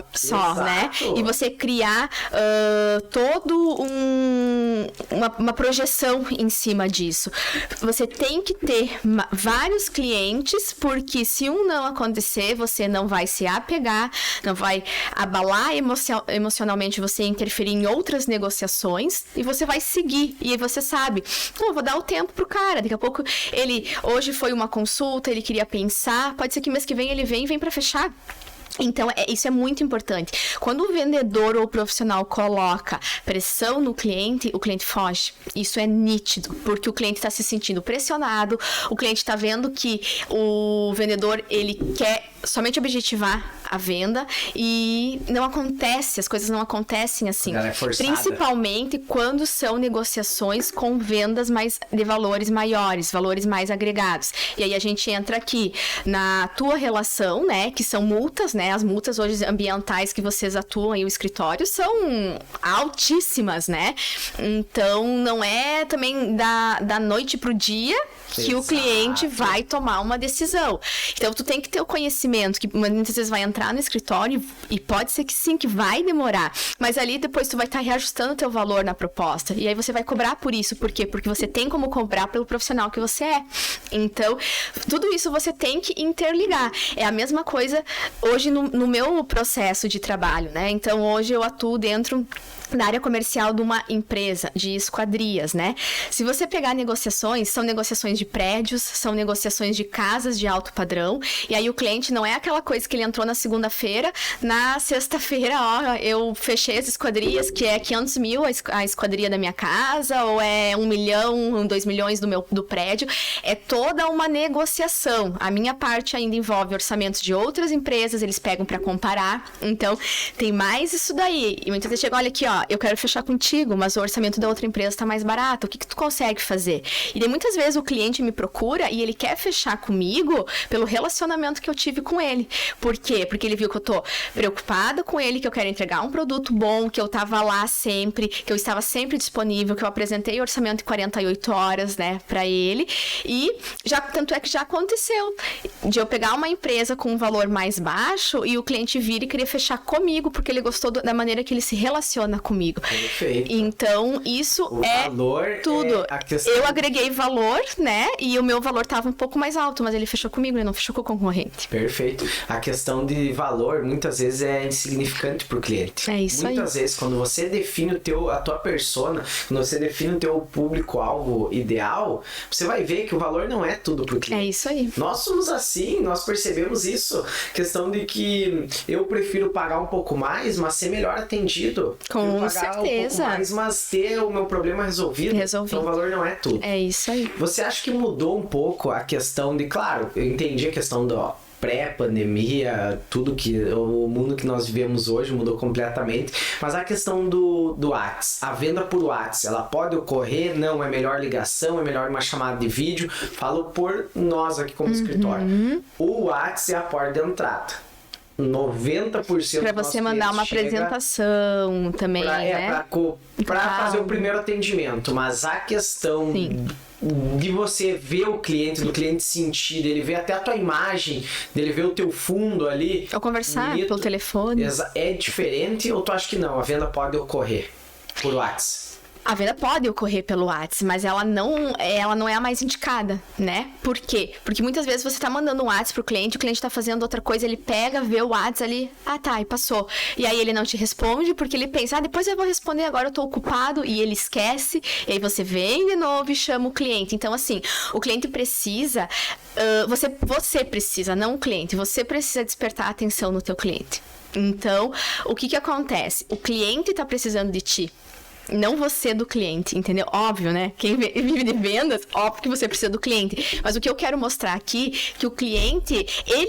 né? E você criar todo uma projeção em cima disso. Você tem que ter vários clientes, porque se um não acontecer, você não vai se apegar, não vai abalar emocionalmente, você interferir em outras negociações, e você vai seguir. E aí você sabe, eu vou dar o tempo pro cara. Daqui a pouco hoje foi uma consulta, ele queria pensar, pode ser que mês que vem ele vem para fechar. Então, isso é muito importante. Quando o vendedor ou o profissional coloca pressão no cliente, o cliente foge. Isso é nítido, porque o cliente está se sentindo pressionado, o cliente está vendo que o vendedor, ele quer somente objetivar a venda e não acontece, as coisas não acontecem assim. É principalmente quando são negociações com vendas de valores maiores, valores mais agregados. E aí a gente entra aqui na tua relação, né, que são multas, né, as multas hoje ambientais que vocês atuam em o escritório são altíssimas, né? Então não é também da noite pro dia que o cliente vai tomar uma decisão. Então tu tem que ter o conhecimento que muitas vezes vai entrar no escritório e pode ser que sim, que vai demorar, mas ali depois tu vai estar reajustando o teu valor na proposta, e aí você vai cobrar por isso. Por quê? Porque você tem como cobrar pelo profissional que você é. Então, tudo isso você tem que interligar. É a mesma coisa hoje no meu processo de trabalho, né? Então, hoje eu atuo dentro da área comercial de uma empresa de esquadrias, né? Se você pegar negociações, são negociações de prédios, são negociações de casas de alto padrão, e aí o cliente não é aquela coisa que ele entrou na segunda-feira, na sexta-feira, ó, eu fechei as esquadrias, que é 500 mil a esquadria da minha casa, ou é 1 milhão, 2 milhões do prédio. É toda uma negociação. A minha parte ainda envolve orçamentos de outras empresas, eles pegam para comparar, então tem mais isso daí. E muitas vezes chega, olha aqui, ó, eu quero fechar contigo, mas o orçamento da outra empresa está mais barato, o que tu consegue fazer? E daí muitas vezes o cliente me procura e ele quer fechar comigo pelo relacionamento que eu tive com ele. Por quê? Porque ele viu que eu tô preocupada com ele, que eu quero entregar um produto bom, que eu tava lá sempre, que eu estava sempre disponível, que eu apresentei o orçamento em 48 horas, né, pra ele. E tanto é que já aconteceu de eu pegar uma empresa com um valor mais baixo e o cliente vir e querer fechar comigo, porque ele gostou da maneira que ele se relaciona comigo. Perfeito. Então, isso valor tudo. A questão... Eu agreguei valor, né? E o meu valor tava um pouco mais alto, mas ele fechou comigo, ele não fechou com o concorrente. Perfeito. A questão de valor, muitas vezes, é insignificante pro cliente. É isso muitas vezes, quando você define a tua persona, quando você define o teu público-alvo ideal, você vai ver que o valor não é tudo pro cliente. É isso aí. Nós somos assim, nós percebemos isso. Questão de que eu prefiro pagar um pouco mais, mas ser melhor atendido. Com pagar certeza. Um pouco mais, mas ter o meu problema resolvido. Então o valor não é tudo. É isso aí. Você acha que mudou um pouco a questão de... Claro, eu entendi a questão pré-pandemia, tudo que o mundo que nós vivemos hoje mudou completamente. Mas a questão do WhatsApp, a venda por WhatsApp, ela pode ocorrer? Não, é melhor ligação, é melhor uma chamada de vídeo. Falo por nós aqui como escritório. O WhatsApp é a porta de entrada. 90% para você mandar uma apresentação também, né? Para fazer o primeiro atendimento, mas a questão de você ver o cliente, do cliente sentir, dele ver até a tua imagem, dele ver o teu fundo ali. Ou conversar pelo telefone. É diferente ou tu acha que não? A venda pode ocorrer por WhatsApp? A venda pode ocorrer pelo WhatsApp, mas ela não é a mais indicada, né? Por quê? Porque muitas vezes você tá mandando um WhatsApp pro cliente, o cliente tá fazendo outra coisa, ele pega, vê o WhatsApp ali, e passou. E aí ele não te responde porque ele pensa, depois eu vou responder, agora eu tô ocupado, e ele esquece, e aí você vem de novo e chama o cliente. Então, assim, o cliente precisa, você precisa, não o cliente, você precisa despertar a atenção no teu cliente. Então, o que acontece? O cliente tá precisando de ti. Não você do cliente, entendeu? Óbvio, né? Quem vive de vendas, óbvio que você precisa do cliente. Mas o que eu quero mostrar aqui, que o cliente,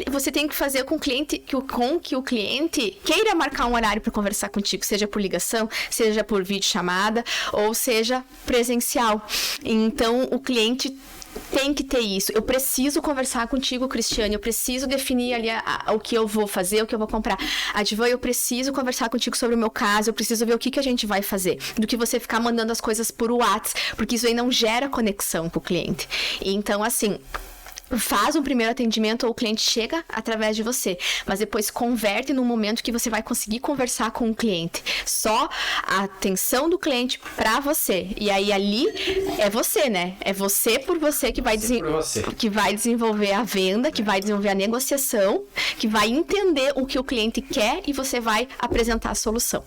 você tem que fazer com que o cliente queira marcar um horário para conversar contigo, seja por ligação, seja por videochamada, ou seja presencial. Então, o cliente tem que ter isso. Eu preciso conversar contigo, Cristiane. Eu preciso definir ali o que eu vou fazer, o que eu vou comprar. Advan, eu preciso conversar contigo sobre o meu caso. Eu preciso ver o que a gente vai fazer. Do que você ficar mandando as coisas por WhatsApp. Porque isso aí não gera conexão com o cliente. Então, assim, faz um primeiro atendimento ou o cliente chega através de você, mas depois converte no momento que você vai conseguir conversar com o cliente. Só a atenção do cliente para você. E aí ali é você, né? É você por você que vai desenvolver a venda, que vai desenvolver a negociação, que vai entender o que o cliente quer e você vai apresentar a solução.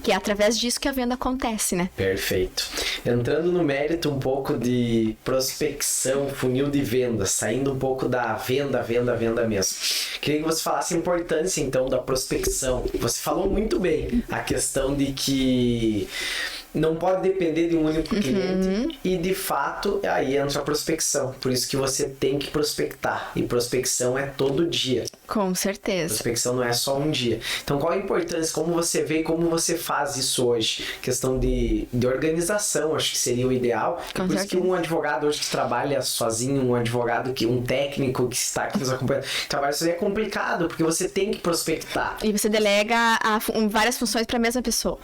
Que é através disso que a venda acontece, né? Perfeito. Entrando no mérito um pouco de prospecção, funil de vendas, saindo um pouco da venda mesmo. Queria que você falasse a importância, então, da prospecção. Você falou muito bem a questão de que não pode depender de um único cliente e, de fato, aí entra a prospecção. Por isso que você tem que prospectar. E prospecção é todo dia. Com certeza. Prospecção não é só um dia. Então, qual a importância? Como você vê e como você faz isso hoje? Questão de organização, acho que seria o ideal. Por isso que um advogado hoje que trabalha sozinho, um técnico que está aqui nos acompanhando, trabalha sozinho é complicado, porque você tem que prospectar. E você delega várias funções para a mesma pessoa.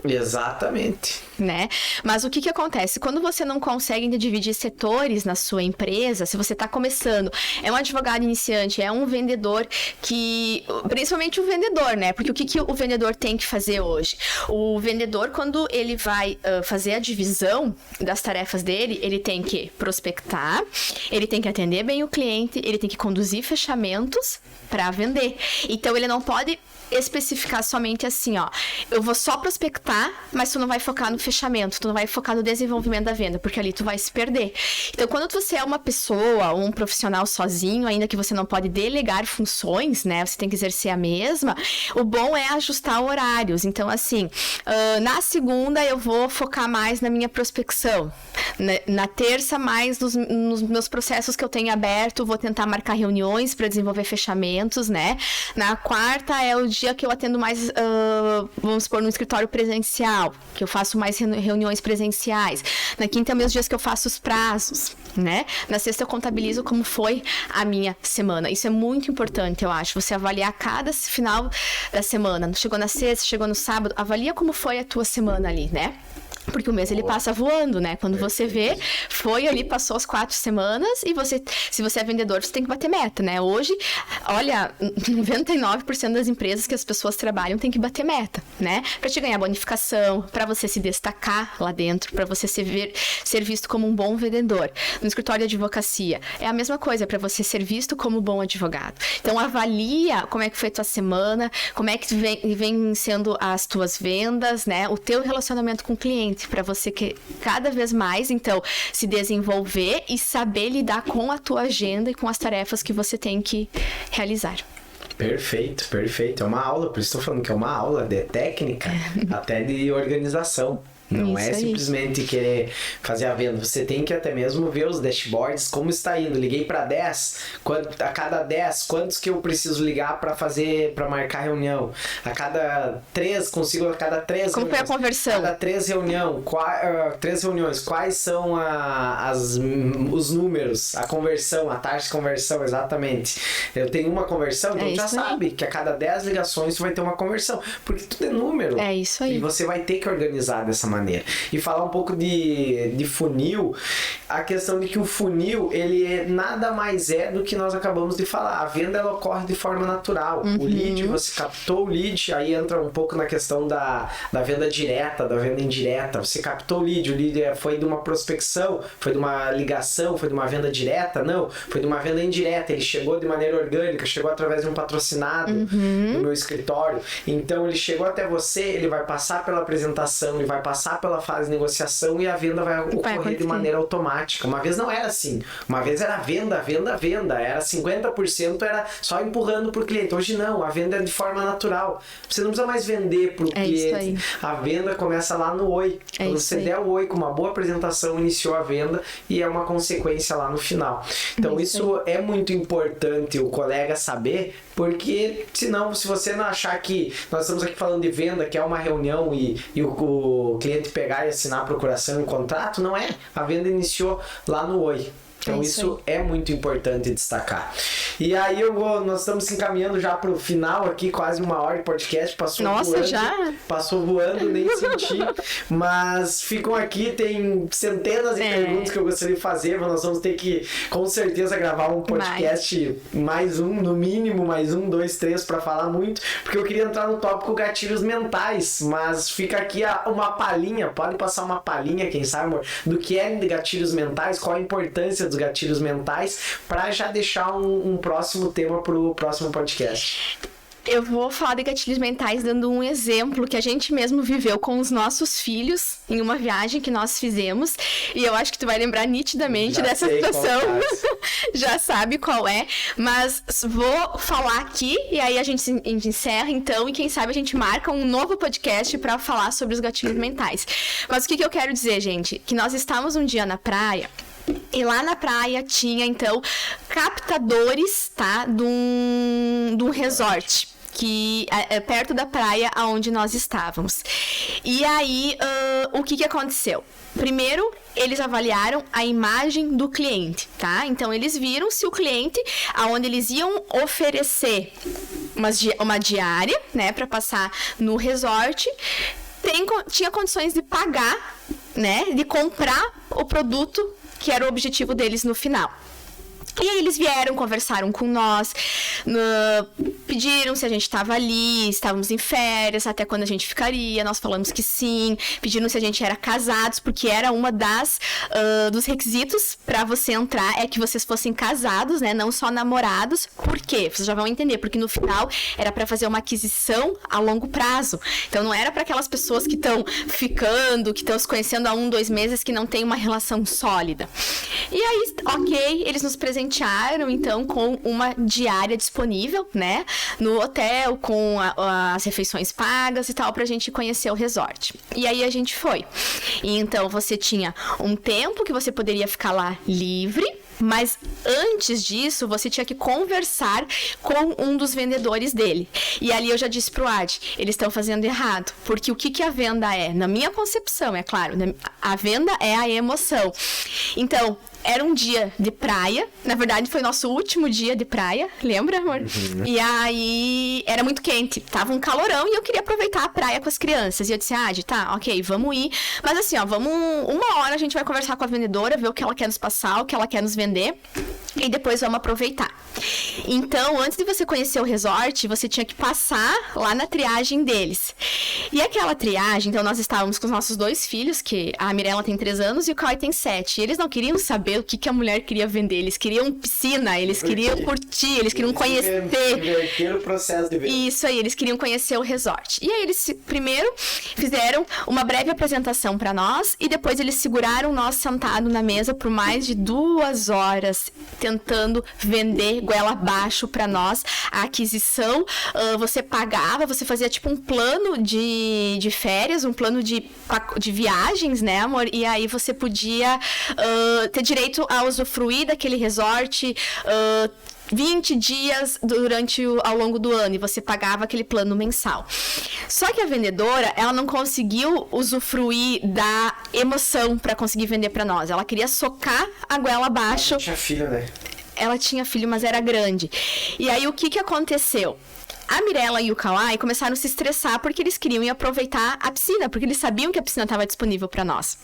Exatamente. Né? Mas o que acontece? Quando você não consegue dividir setores na sua empresa, se você está começando, é um advogado iniciante, é um vendedor principalmente o vendedor, né? Porque o que o vendedor tem que fazer hoje? O vendedor, quando ele vai fazer a divisão das tarefas dele, ele tem que prospectar, ele tem que atender bem o cliente, ele tem que conduzir fechamentos para vender. Então, ele não pode especificar somente assim, eu vou só prospectar, mas tu não vai focar no fechamento, tu não vai focar no desenvolvimento da venda, porque ali tu vai se perder. Então, quando você é uma pessoa, um profissional sozinho, ainda que você não pode delegar funções, né, você tem que exercer a mesma, o bom é ajustar horários. Então, assim, na segunda eu vou focar mais na minha prospecção, na terça mais nos meus processos que eu tenho aberto, vou tentar marcar reuniões para desenvolver fechamentos, né, na quarta é o dia que eu atendo mais, vamos supor, no escritório presencial, que eu faço mais reuniões presenciais. Na quinta é meus dias que eu faço os prazos, né? Na sexta eu contabilizo como foi a minha semana. Isso é muito importante, eu acho. Você avaliar cada final da semana. Chegou na sexta, chegou no sábado, avalia como foi a tua semana ali, né? Porque o mês ele passa voando, né? Quando você vê, passou as 4 semanas e se você é vendedor, você tem que bater meta, né? Hoje, olha, 99% das empresas que as pessoas trabalham tem que bater meta, né? Pra te ganhar bonificação, pra você se destacar lá dentro, pra você ser visto como um bom vendedor. No escritório de advocacia, é a mesma coisa, pra você ser visto como um bom advogado. Então, avalia como é que foi a tua semana, como é que vem sendo as tuas vendas, né? O teu relacionamento com o cliente, para você que cada vez mais, então, se desenvolver e saber lidar com a tua agenda e com as tarefas que você tem que realizar. Perfeito. É uma aula, por isso estou falando que é uma aula de técnica, até de organização. Não Isso é aí. simplesmente querer fazer a venda. Você tem que até mesmo ver os dashboards, como está indo. Liguei para 10, a cada 10, quantos que eu preciso ligar para marcar reunião? A cada 3, consigo a cada 3 Como foi a reuniões. conversão? Cada 3 reuniões, quais são os números, a conversão, a taxa de conversão, exatamente. Eu tenho uma conversão, então já isso aí. sabe que a cada 10 ligações você vai ter uma conversão, porque tudo é número. É isso aí. E você vai ter que organizar dessa maneira. E falar um pouco de funil, a questão de que o funil, ele nada mais é do que nós acabamos de falar. A venda, ela ocorre de forma natural. O lead, você captou o lead, aí entra um pouco na questão da venda direta, da venda indireta. Você captou o lead foi de uma prospecção, foi de uma ligação, foi de uma venda direta? Não, foi de uma venda indireta. Ele chegou de maneira orgânica, chegou através de um patrocinado no meu escritório. Então ele chegou até você, ele vai passar pela apresentação, ele vai passar pela fase de negociação e a venda vai ocorrer de maneira automática. Uma vez não era assim. Uma vez era venda. Era 50%, era só empurrando pro cliente. Hoje não, a venda é de forma natural. Você não precisa mais vender pro cliente. A venda começa lá no oi. Quando você der o oi com uma boa apresentação, iniciou a venda e é uma consequência lá no final. Então isso é muito importante o colega saber, porque senão, se você não achar que nós estamos aqui falando de venda, que é uma reunião e o cliente pegar e assinar a procuração e o contrato, não é. A venda iniciou lá no oi. Então isso é muito importante destacar. E aí nós estamos se encaminhando já pro final aqui, quase 1 hora de podcast, passou voando. Já? Passou voando, nem senti. Mas ficam aqui, tem centenas de perguntas que eu gostaria de fazer, mas nós vamos ter que, com certeza, gravar um podcast, mais um, no mínimo, mais 1, 2, 3, para falar muito, porque eu queria entrar no tópico gatilhos mentais, mas fica aqui uma palhinha, pode passar uma palhinha, quem sabe, amor, do que é gatilhos mentais, qual a importância dos gatilhos mentais, para já deixar um próximo tema pro próximo podcast. Eu vou falar de gatilhos mentais dando um exemplo que a gente mesmo viveu com os nossos filhos em uma viagem que nós fizemos, e eu acho que tu vai lembrar nitidamente dessa situação. Já sabe qual é, mas vou falar aqui e aí a gente encerra então, e quem sabe a gente marca um novo podcast para falar sobre os gatilhos mentais. Mas o que eu quero dizer, gente? Que nós estávamos um dia na praia. E lá na praia tinha, então, captadores, tá? De um resort, que é perto da praia onde nós estávamos. E aí, o que aconteceu? Primeiro, eles avaliaram a imagem do cliente, tá? Então, eles viram se o cliente, aonde eles iam oferecer uma diária, né, para passar no resort, tinha condições de pagar, né, de comprar o produto que era o objetivo deles no final. E aí eles vieram, conversaram com nós, pediram se a gente estava ali, estávamos em férias, até quando a gente ficaria, nós falamos que sim, pediram se a gente era casados, porque era uma dos requisitos para você entrar, é que vocês fossem casados, né, não só namorados. Por quê? Vocês já vão entender, porque no final era para fazer uma aquisição a longo prazo, então não era para aquelas pessoas que estão ficando, que estão se conhecendo há 1, 2 meses, que não tem uma relação sólida. E aí, ok, eles nos presentearam, então, com uma diária disponível, né, no hotel, com as refeições pagas e tal, pra gente conhecer o resort. E aí a gente foi. E então, você tinha um tempo que você poderia ficar lá livre, mas antes disso, você tinha que conversar com um dos vendedores dele. E ali eu já disse pro Ad, eles estão fazendo errado. Porque o que a venda é? Na minha concepção, é claro, a venda é a emoção. Então, era um dia de praia. Na verdade, foi nosso último dia de praia. Lembra, amor? Uhum. E aí, era muito quente. Tava um calorão e eu queria aproveitar a praia com as crianças. E eu disse, tá, ok, vamos ir. Mas assim, vamos 1 hora, a gente vai conversar com a vendedora, ver o que ela quer nos passar, o que ela quer nos vender. E depois vamos aproveitar. Então, antes de você conhecer o resort, você tinha que passar lá na triagem deles. E aquela triagem, então nós estávamos com os nossos 2 filhos, que a Mirella tem 3 anos e o Kai tem 7. E eles não queriam saber o que a mulher queria vender. Eles queriam piscina, eles queriam curtir, eles queriam conhecer. Inverter o processo de venda. Isso aí, eles queriam conhecer o resort. E aí eles primeiro fizeram uma breve apresentação para nós e depois eles seguraram nós sentado na mesa por mais de 2 horas, tentando vender goela abaixo pra nós a aquisição. Você pagava, você fazia tipo um plano de férias, um plano de viagens, né, amor? E aí você podia ter direito a usufruir daquele resort 20 dias ao longo do ano, e você pagava aquele plano mensal. Só que a vendedora, ela não conseguiu usufruir da emoção para conseguir vender para nós. Ela queria socar a goela abaixo. Ela tinha filho, né? Ela tinha filho, mas era grande. E aí, o que aconteceu? A Mirella e o Kawai começaram a se estressar porque eles queriam ir aproveitar a piscina, porque eles sabiam que a piscina estava disponível para nós.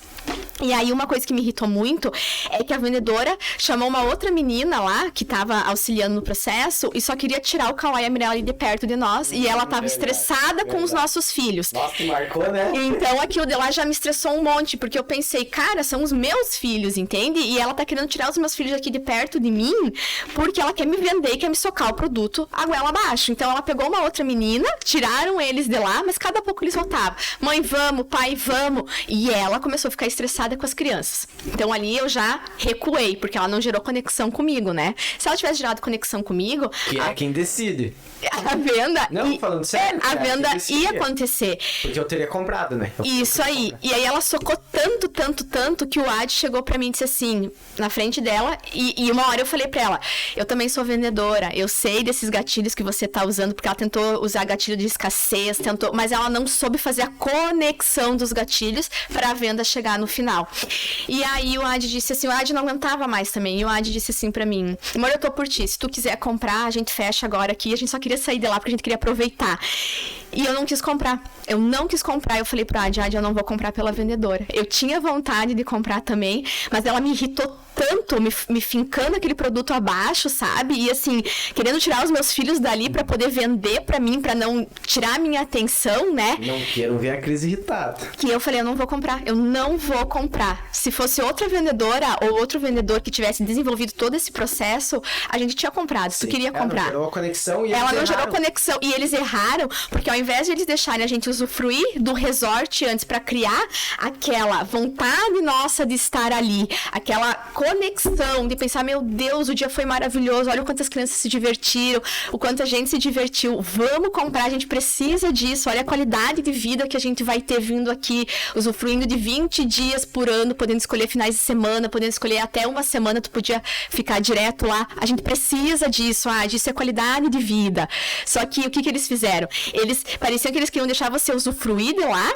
E aí, uma coisa que me irritou muito é que a vendedora chamou uma outra menina lá, que estava auxiliando no processo, e só queria tirar o Kawai e a Mirella de perto de nós, e ela estava estressada com os nossos filhos. Nossa, que marcou, né? Então, aquilo de lá já me estressou um monte, porque eu pensei, cara, são os meus filhos, entende? E ela tá querendo tirar os meus filhos aqui de perto de mim, porque ela quer me vender e quer me socar o produto a goela abaixo. Então, ela pegou uma outra menina, tiraram eles de lá, mas cada pouco eles voltavam. Mãe, vamos, pai, vamos. E ela começou a ficar estressada com as crianças. Então, ali eu já recuei, porque ela não gerou conexão comigo, né? Se ela tivesse gerado conexão comigo... Que é quem decide. A venda... Não, falando sério. A venda ia acontecer. Porque eu teria comprado, né? Isso aí. E aí ela socou tanto, que o Ad chegou pra mim e disse assim, na frente dela, e uma hora eu falei pra ela, eu também sou vendedora, eu sei desses gatilhos que você tá usando, porque ela tentou usar gatilho de escassez, mas ela não soube fazer a conexão dos gatilhos para a venda chegar no final. E aí o Ad disse assim, o Ad não aguentava mais também, e o Ad disse assim pra mim, amor, eu tô por ti, se tu quiser comprar, a gente fecha agora aqui, a gente só queria sair de lá porque a gente queria aproveitar. E eu não quis comprar. Eu falei pro Ad, eu não vou comprar pela vendedora. Eu tinha vontade de comprar também, mas ela me irritou tanto, me fincando aquele produto abaixo, sabe? E assim, querendo tirar os meus filhos dali pra poder vender pra mim, pra não tirar a minha atenção, né? Não quero ver a Cris irritada. Que eu falei, eu não vou comprar. Se fosse outra vendedora ou outro vendedor que tivesse desenvolvido todo esse processo, a gente tinha comprado. Tu queria comprar. Ela não gerou conexão e ela não gerou conexão. E eles erraram, porque ao invés de eles deixarem a gente usufruir do resort antes pra criar aquela vontade nossa de estar ali, aquela conexão, de pensar, meu Deus, o dia foi maravilhoso, olha o quanto as crianças se divertiram, o quanto a gente se divertiu, vamos comprar, a gente precisa disso, olha a qualidade de vida que a gente vai ter vindo aqui, usufruindo de 20 dias por ano, podendo escolher finais de semana, podendo escolher até uma semana, tu podia ficar direto lá, a gente precisa disso, disso é qualidade de vida. Só que o que eles fizeram? Eles, pareciam que eles queriam deixar você usufruir de lá,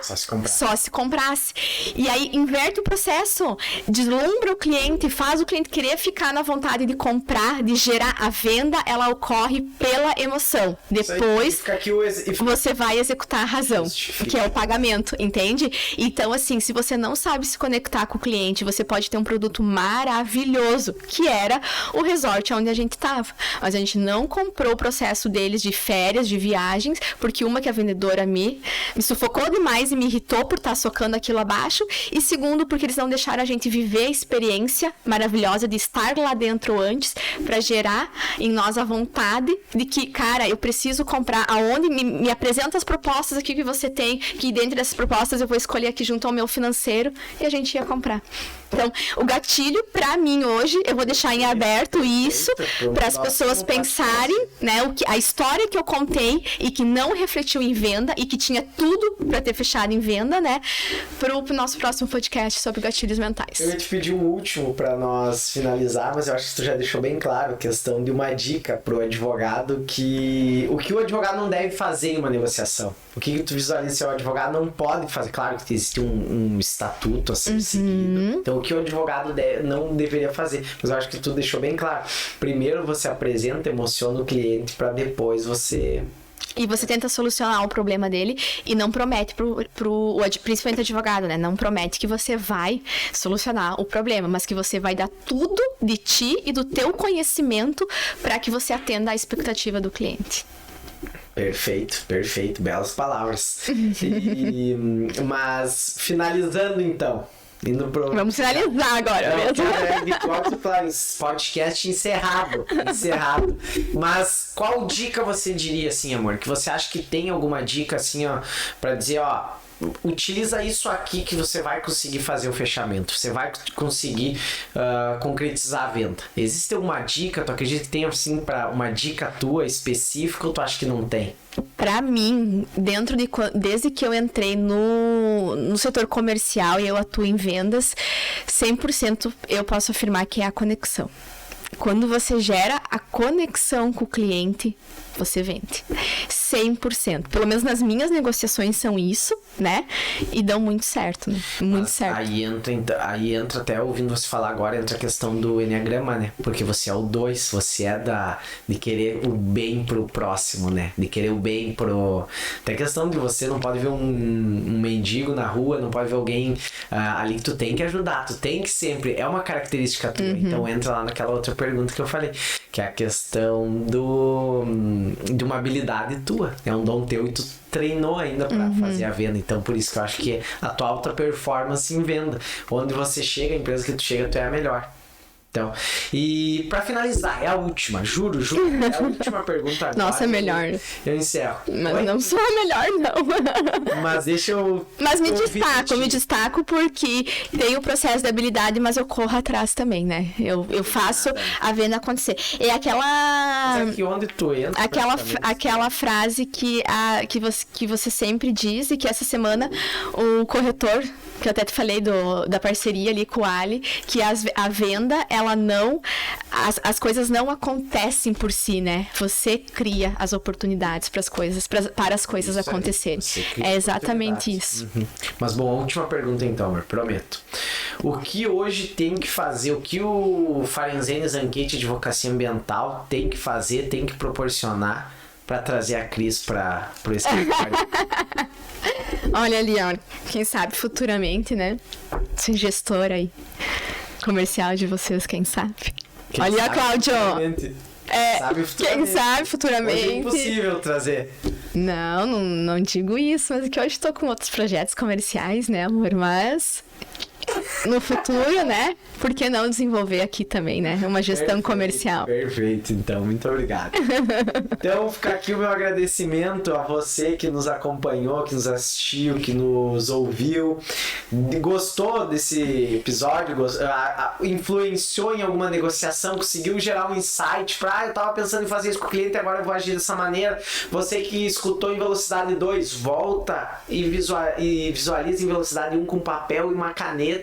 só se comprasse. E aí, inverte o processo, deslumbra o cliente, faz o cliente querer ficar na vontade de comprar, de gerar a venda, ela ocorre pela emoção. Depois, você vai executar a razão, que é o pagamento, entende? Então, assim, se você não sabe se conectar com o cliente, você pode ter um produto maravilhoso, que era o resort onde a gente estava. Mas a gente não comprou o processo deles de férias, de viagens, porque uma que a vendedora me sufocou demais e me irritou por estar socando aquilo abaixo, e segundo, porque eles não deixaram a gente viver a experiência maravilhosa de estar lá dentro antes, para gerar em nós a vontade de que, cara, eu preciso comprar aonde, me apresenta as propostas aqui que você tem, que dentro dessas propostas eu vou escolher aqui junto ao meu financeiro, e a gente ia comprar. Então, o gatilho, pra mim, hoje, eu vou deixar em aberto isso, para as pessoas pensarem, né, a história que eu contei e que não refletiu em venda e que tinha tudo para ter fechado em venda, né, pro nosso próximo podcast sobre gatilhos mentais. Eu ia te pedir um último para nós finalizar, mas eu acho que tu já deixou bem claro a questão de uma dica pro advogado o que o advogado não deve fazer em uma negociação. O que tu visualiza, o advogado não pode fazer. Claro que existe um estatuto a ser seguido. Então, o que o advogado não deveria fazer. Mas eu acho que tu deixou bem claro. Primeiro você apresenta, emociona o cliente para depois você... E você tenta solucionar o problema dele e não promete principalmente advogado, né? Não promete que você vai solucionar o problema, mas que você vai dar tudo de ti e do teu conhecimento para que você atenda à expectativa do cliente. Perfeito, belas palavras. Mas finalizando então, vamos finalizar agora mesmo. Podcast encerrado. Mas qual dica você diria assim, amor? Que você acha que tem alguma dica assim, ó, pra dizer, ó, utiliza isso aqui que você vai conseguir fazer o fechamento, você vai conseguir concretizar a venda. Existe alguma dica? Tu acredita que tem assim para uma dica tua específica ou tu acha que não tem? Pra mim, desde que eu entrei no setor comercial e eu atuo em vendas, 100% eu posso afirmar que é a conexão. Quando você gera a conexão com o cliente, você vende. 100%. Pelo menos nas minhas negociações são isso, né? E dão muito certo, né? Muito certo. Aí entra até ouvindo você falar agora, entra a questão do Enneagrama, né? Porque você é o 2, você é de querer o bem pro próximo, né? De querer o bem pro... Tem a questão de você não pode ver um mendigo na rua, não pode ver alguém ali que tu tem que ajudar, tu tem que sempre... É uma característica tua. Então entra lá naquela outra pergunta que eu falei, que é a questão de uma habilidade tua, é um dom teu e tu treinou ainda para fazer a venda. Então por isso que eu acho que a tua alta performance em venda, onde você chega, a empresa que tu chega, tu é a melhor. Então, e para finalizar, é a última, juro, é a última pergunta agora. Nossa, é melhor. Eu encerro. Mas não sou a melhor, não. Mas deixa eu... Mas me destaco porque tem o processo de habilidade, mas eu corro atrás também, né? Eu faço a venda acontecer. É aquela... Mas aqui onde tu entra... Aquela frase que você sempre diz e que essa semana o corretor, que eu até te falei da parceria ali com o Ali, que a venda, ela não... As coisas não acontecem por si, né? Você cria as oportunidades para as coisas acontecerem. É exatamente isso. Mas bom, a última pergunta então, amor, prometo. O que hoje tem que fazer, o que o Farenzene Zanchetti Advocacia Ambiental tem que fazer, tem que proporcionar para trazer a Cris para o escritório? Olha ali, ó, quem sabe futuramente, né? Esse gestor aí, comercial de vocês, quem sabe? Olha, Cláudio! Quem sabe futuramente. Hoje é impossível trazer. Não digo isso, mas é que hoje estou com outros projetos comerciais, né, amor? Mas no futuro, né? Por que não desenvolver aqui também, né? Uma gestão comercial. Perfeito, então. Muito obrigado. Então, fica aqui o meu agradecimento a você que nos acompanhou, que nos assistiu, que nos ouviu. Gostou desse episódio? Influenciou em alguma negociação? Conseguiu gerar um insight para eu tava pensando em fazer isso com o cliente, agora eu vou agir dessa maneira. Você que escutou em velocidade 2, volta e visualiza em velocidade 1 com papel e uma caneta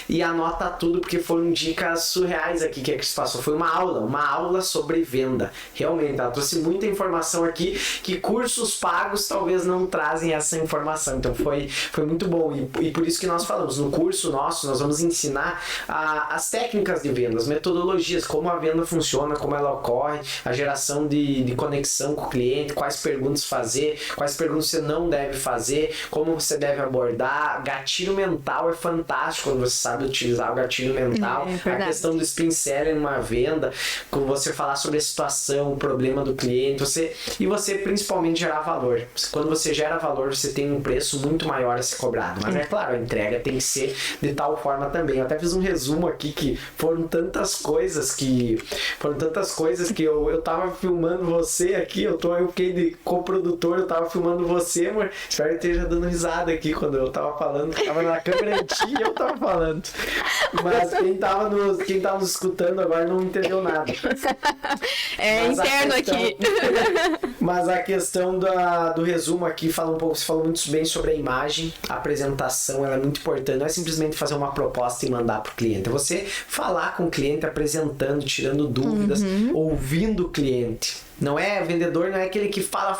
e anota tudo, porque foram dicas surreais aqui que a Cris passou. Foi uma aula sobre venda. Realmente, ela trouxe muita informação aqui que cursos pagos talvez não trazem essa informação. Então foi muito bom. E por isso que nós falamos, no curso nosso, nós vamos ensinar as técnicas de venda, as metodologias, como a venda funciona, como ela ocorre, a geração de conexão com o cliente, quais perguntas fazer, quais perguntas você não deve fazer, como você deve abordar. Gatilho mental é fantástico quando você sabe utilizar o gatilho mental. A questão do spin selling numa venda, como você falar sobre a situação, o problema do cliente, e você principalmente gerar valor. Quando você gera valor, você tem um preço muito maior a ser cobrado. Mas é claro, a entrega tem que ser de tal forma também. Eu até fiz um resumo aqui que foram tantas coisas que eu tava filmando você aqui, eu fiquei de coprodutor, eu tava filmando você, amor. Espero que esteja dando risada aqui quando eu tava falando, tava na câmera antiga e eu tava falando. Mas quem tava nos escutando agora não entendeu nada. Mas interno aqui. Mas a questão do resumo aqui, você falou muito bem sobre a imagem, a apresentação, ela é muito importante. Não é simplesmente fazer uma proposta e mandar pro cliente. É você falar com o cliente, apresentando, tirando dúvidas, ouvindo o cliente. Não é vendedor, não é aquele que fala.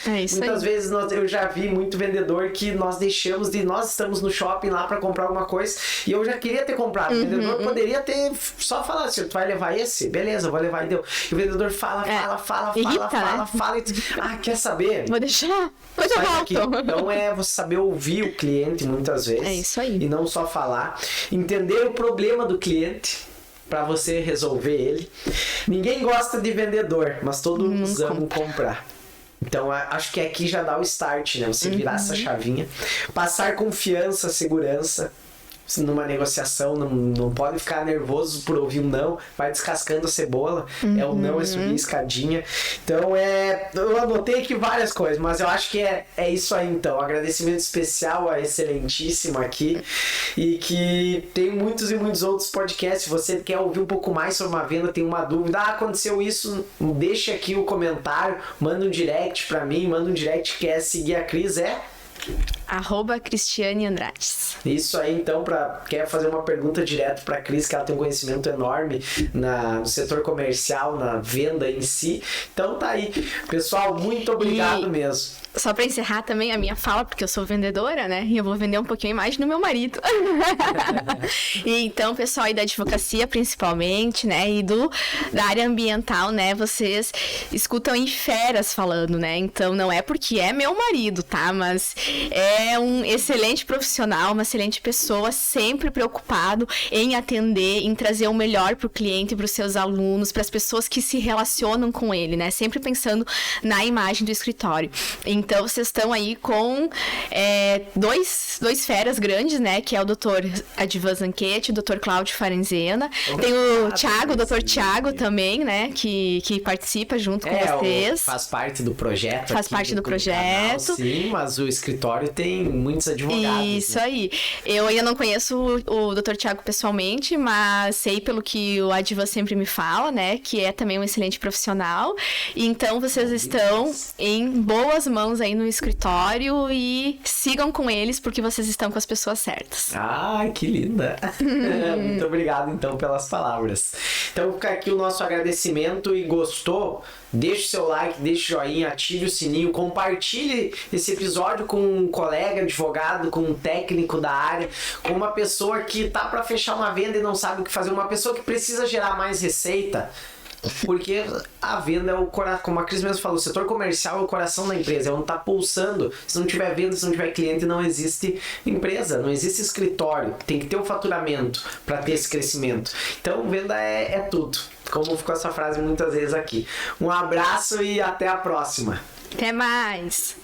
É isso. Muitas vezes eu já vi muito vendedor que nós estamos no shopping lá para comprar alguma coisa e eu já queria ter comprado. O vendedor poderia ter só falado assim, tu vai levar esse? Beleza, eu vou levar e deu. E o vendedor fala. Quer saber? Vou deixar. Depois eu volto. Então é você saber ouvir o cliente muitas vezes. É isso aí. E não só falar. Entender o problema do cliente para você resolver ele. Ninguém gosta de vendedor, mas todos amam comprar. Então, acho que aqui já dá o start, né? Você virar essa chavinha. Passar confiança, segurança. numa negociação, não pode ficar nervoso por ouvir um não, vai descascando a cebola, é o não, é subir a escadinha. Então eu anotei aqui várias coisas, mas eu acho que é isso aí então. Agradecimento especial a Excelentíssima aqui, e que tem muitos e muitos outros podcasts. Se você quer ouvir um pouco mais sobre uma venda, tem uma dúvida, aconteceu isso, deixa aqui o comentário, manda um direct pra mim, manda um direct, quer seguir a Cris, @Cristiane Andrades. Isso aí, então, quer fazer uma pergunta direto para a Cris, que ela tem um conhecimento enorme no setor comercial, na venda em si. Então tá aí. Pessoal, muito obrigado mesmo. Só para encerrar também a minha fala, porque eu sou vendedora, né? E eu vou vender um pouquinho mais no meu marido. E então, pessoal aí da advocacia, principalmente, né? E da área ambiental, né? Vocês escutam em feras falando, né? Então, não é porque é meu marido, tá? Mas é um excelente profissional, uma excelente pessoa, sempre preocupado em atender, em trazer o melhor para o cliente, para os seus alunos, para as pessoas que se relacionam com ele, né? Sempre pensando na imagem do escritório. Então, vocês estão aí com dois feras grandes, né? Que é o Dr. Advan Zanchetti, o Dr. Cláudio Farenzena. Tem o Thiago, o Dr. Thiago também, né? Que participa junto com vocês. Faz parte do projeto. Faz parte do projeto. Canal, sim, mas o escritório tem muitos advogados. Isso, né? Aí. Eu ainda não conheço o Dr. Thiago pessoalmente, mas sei pelo que o Advan sempre me fala, né? Que é também um excelente profissional. Então, vocês estão em boas mãos aí no escritório e sigam com eles, porque vocês estão com as pessoas certas. Que linda! Muito obrigado, então, pelas palavras. Então, fica aqui o nosso agradecimento, e gostou? Deixe seu like, deixe o joinha, ative o sininho, compartilhe esse episódio com um colega advogado, com um técnico da área, com uma pessoa que tá para fechar uma venda e não sabe o que fazer, uma pessoa que precisa gerar mais receita. Porque a venda é o coração, como a Cris mesmo falou, o setor comercial é o coração da empresa, é onde está pulsando. Se não tiver venda, se não tiver cliente, não existe empresa, não existe escritório. Tem que ter o faturamento para ter esse crescimento. Então, venda é tudo. Como ficou essa frase muitas vezes aqui. Um abraço e até a próxima. Até mais!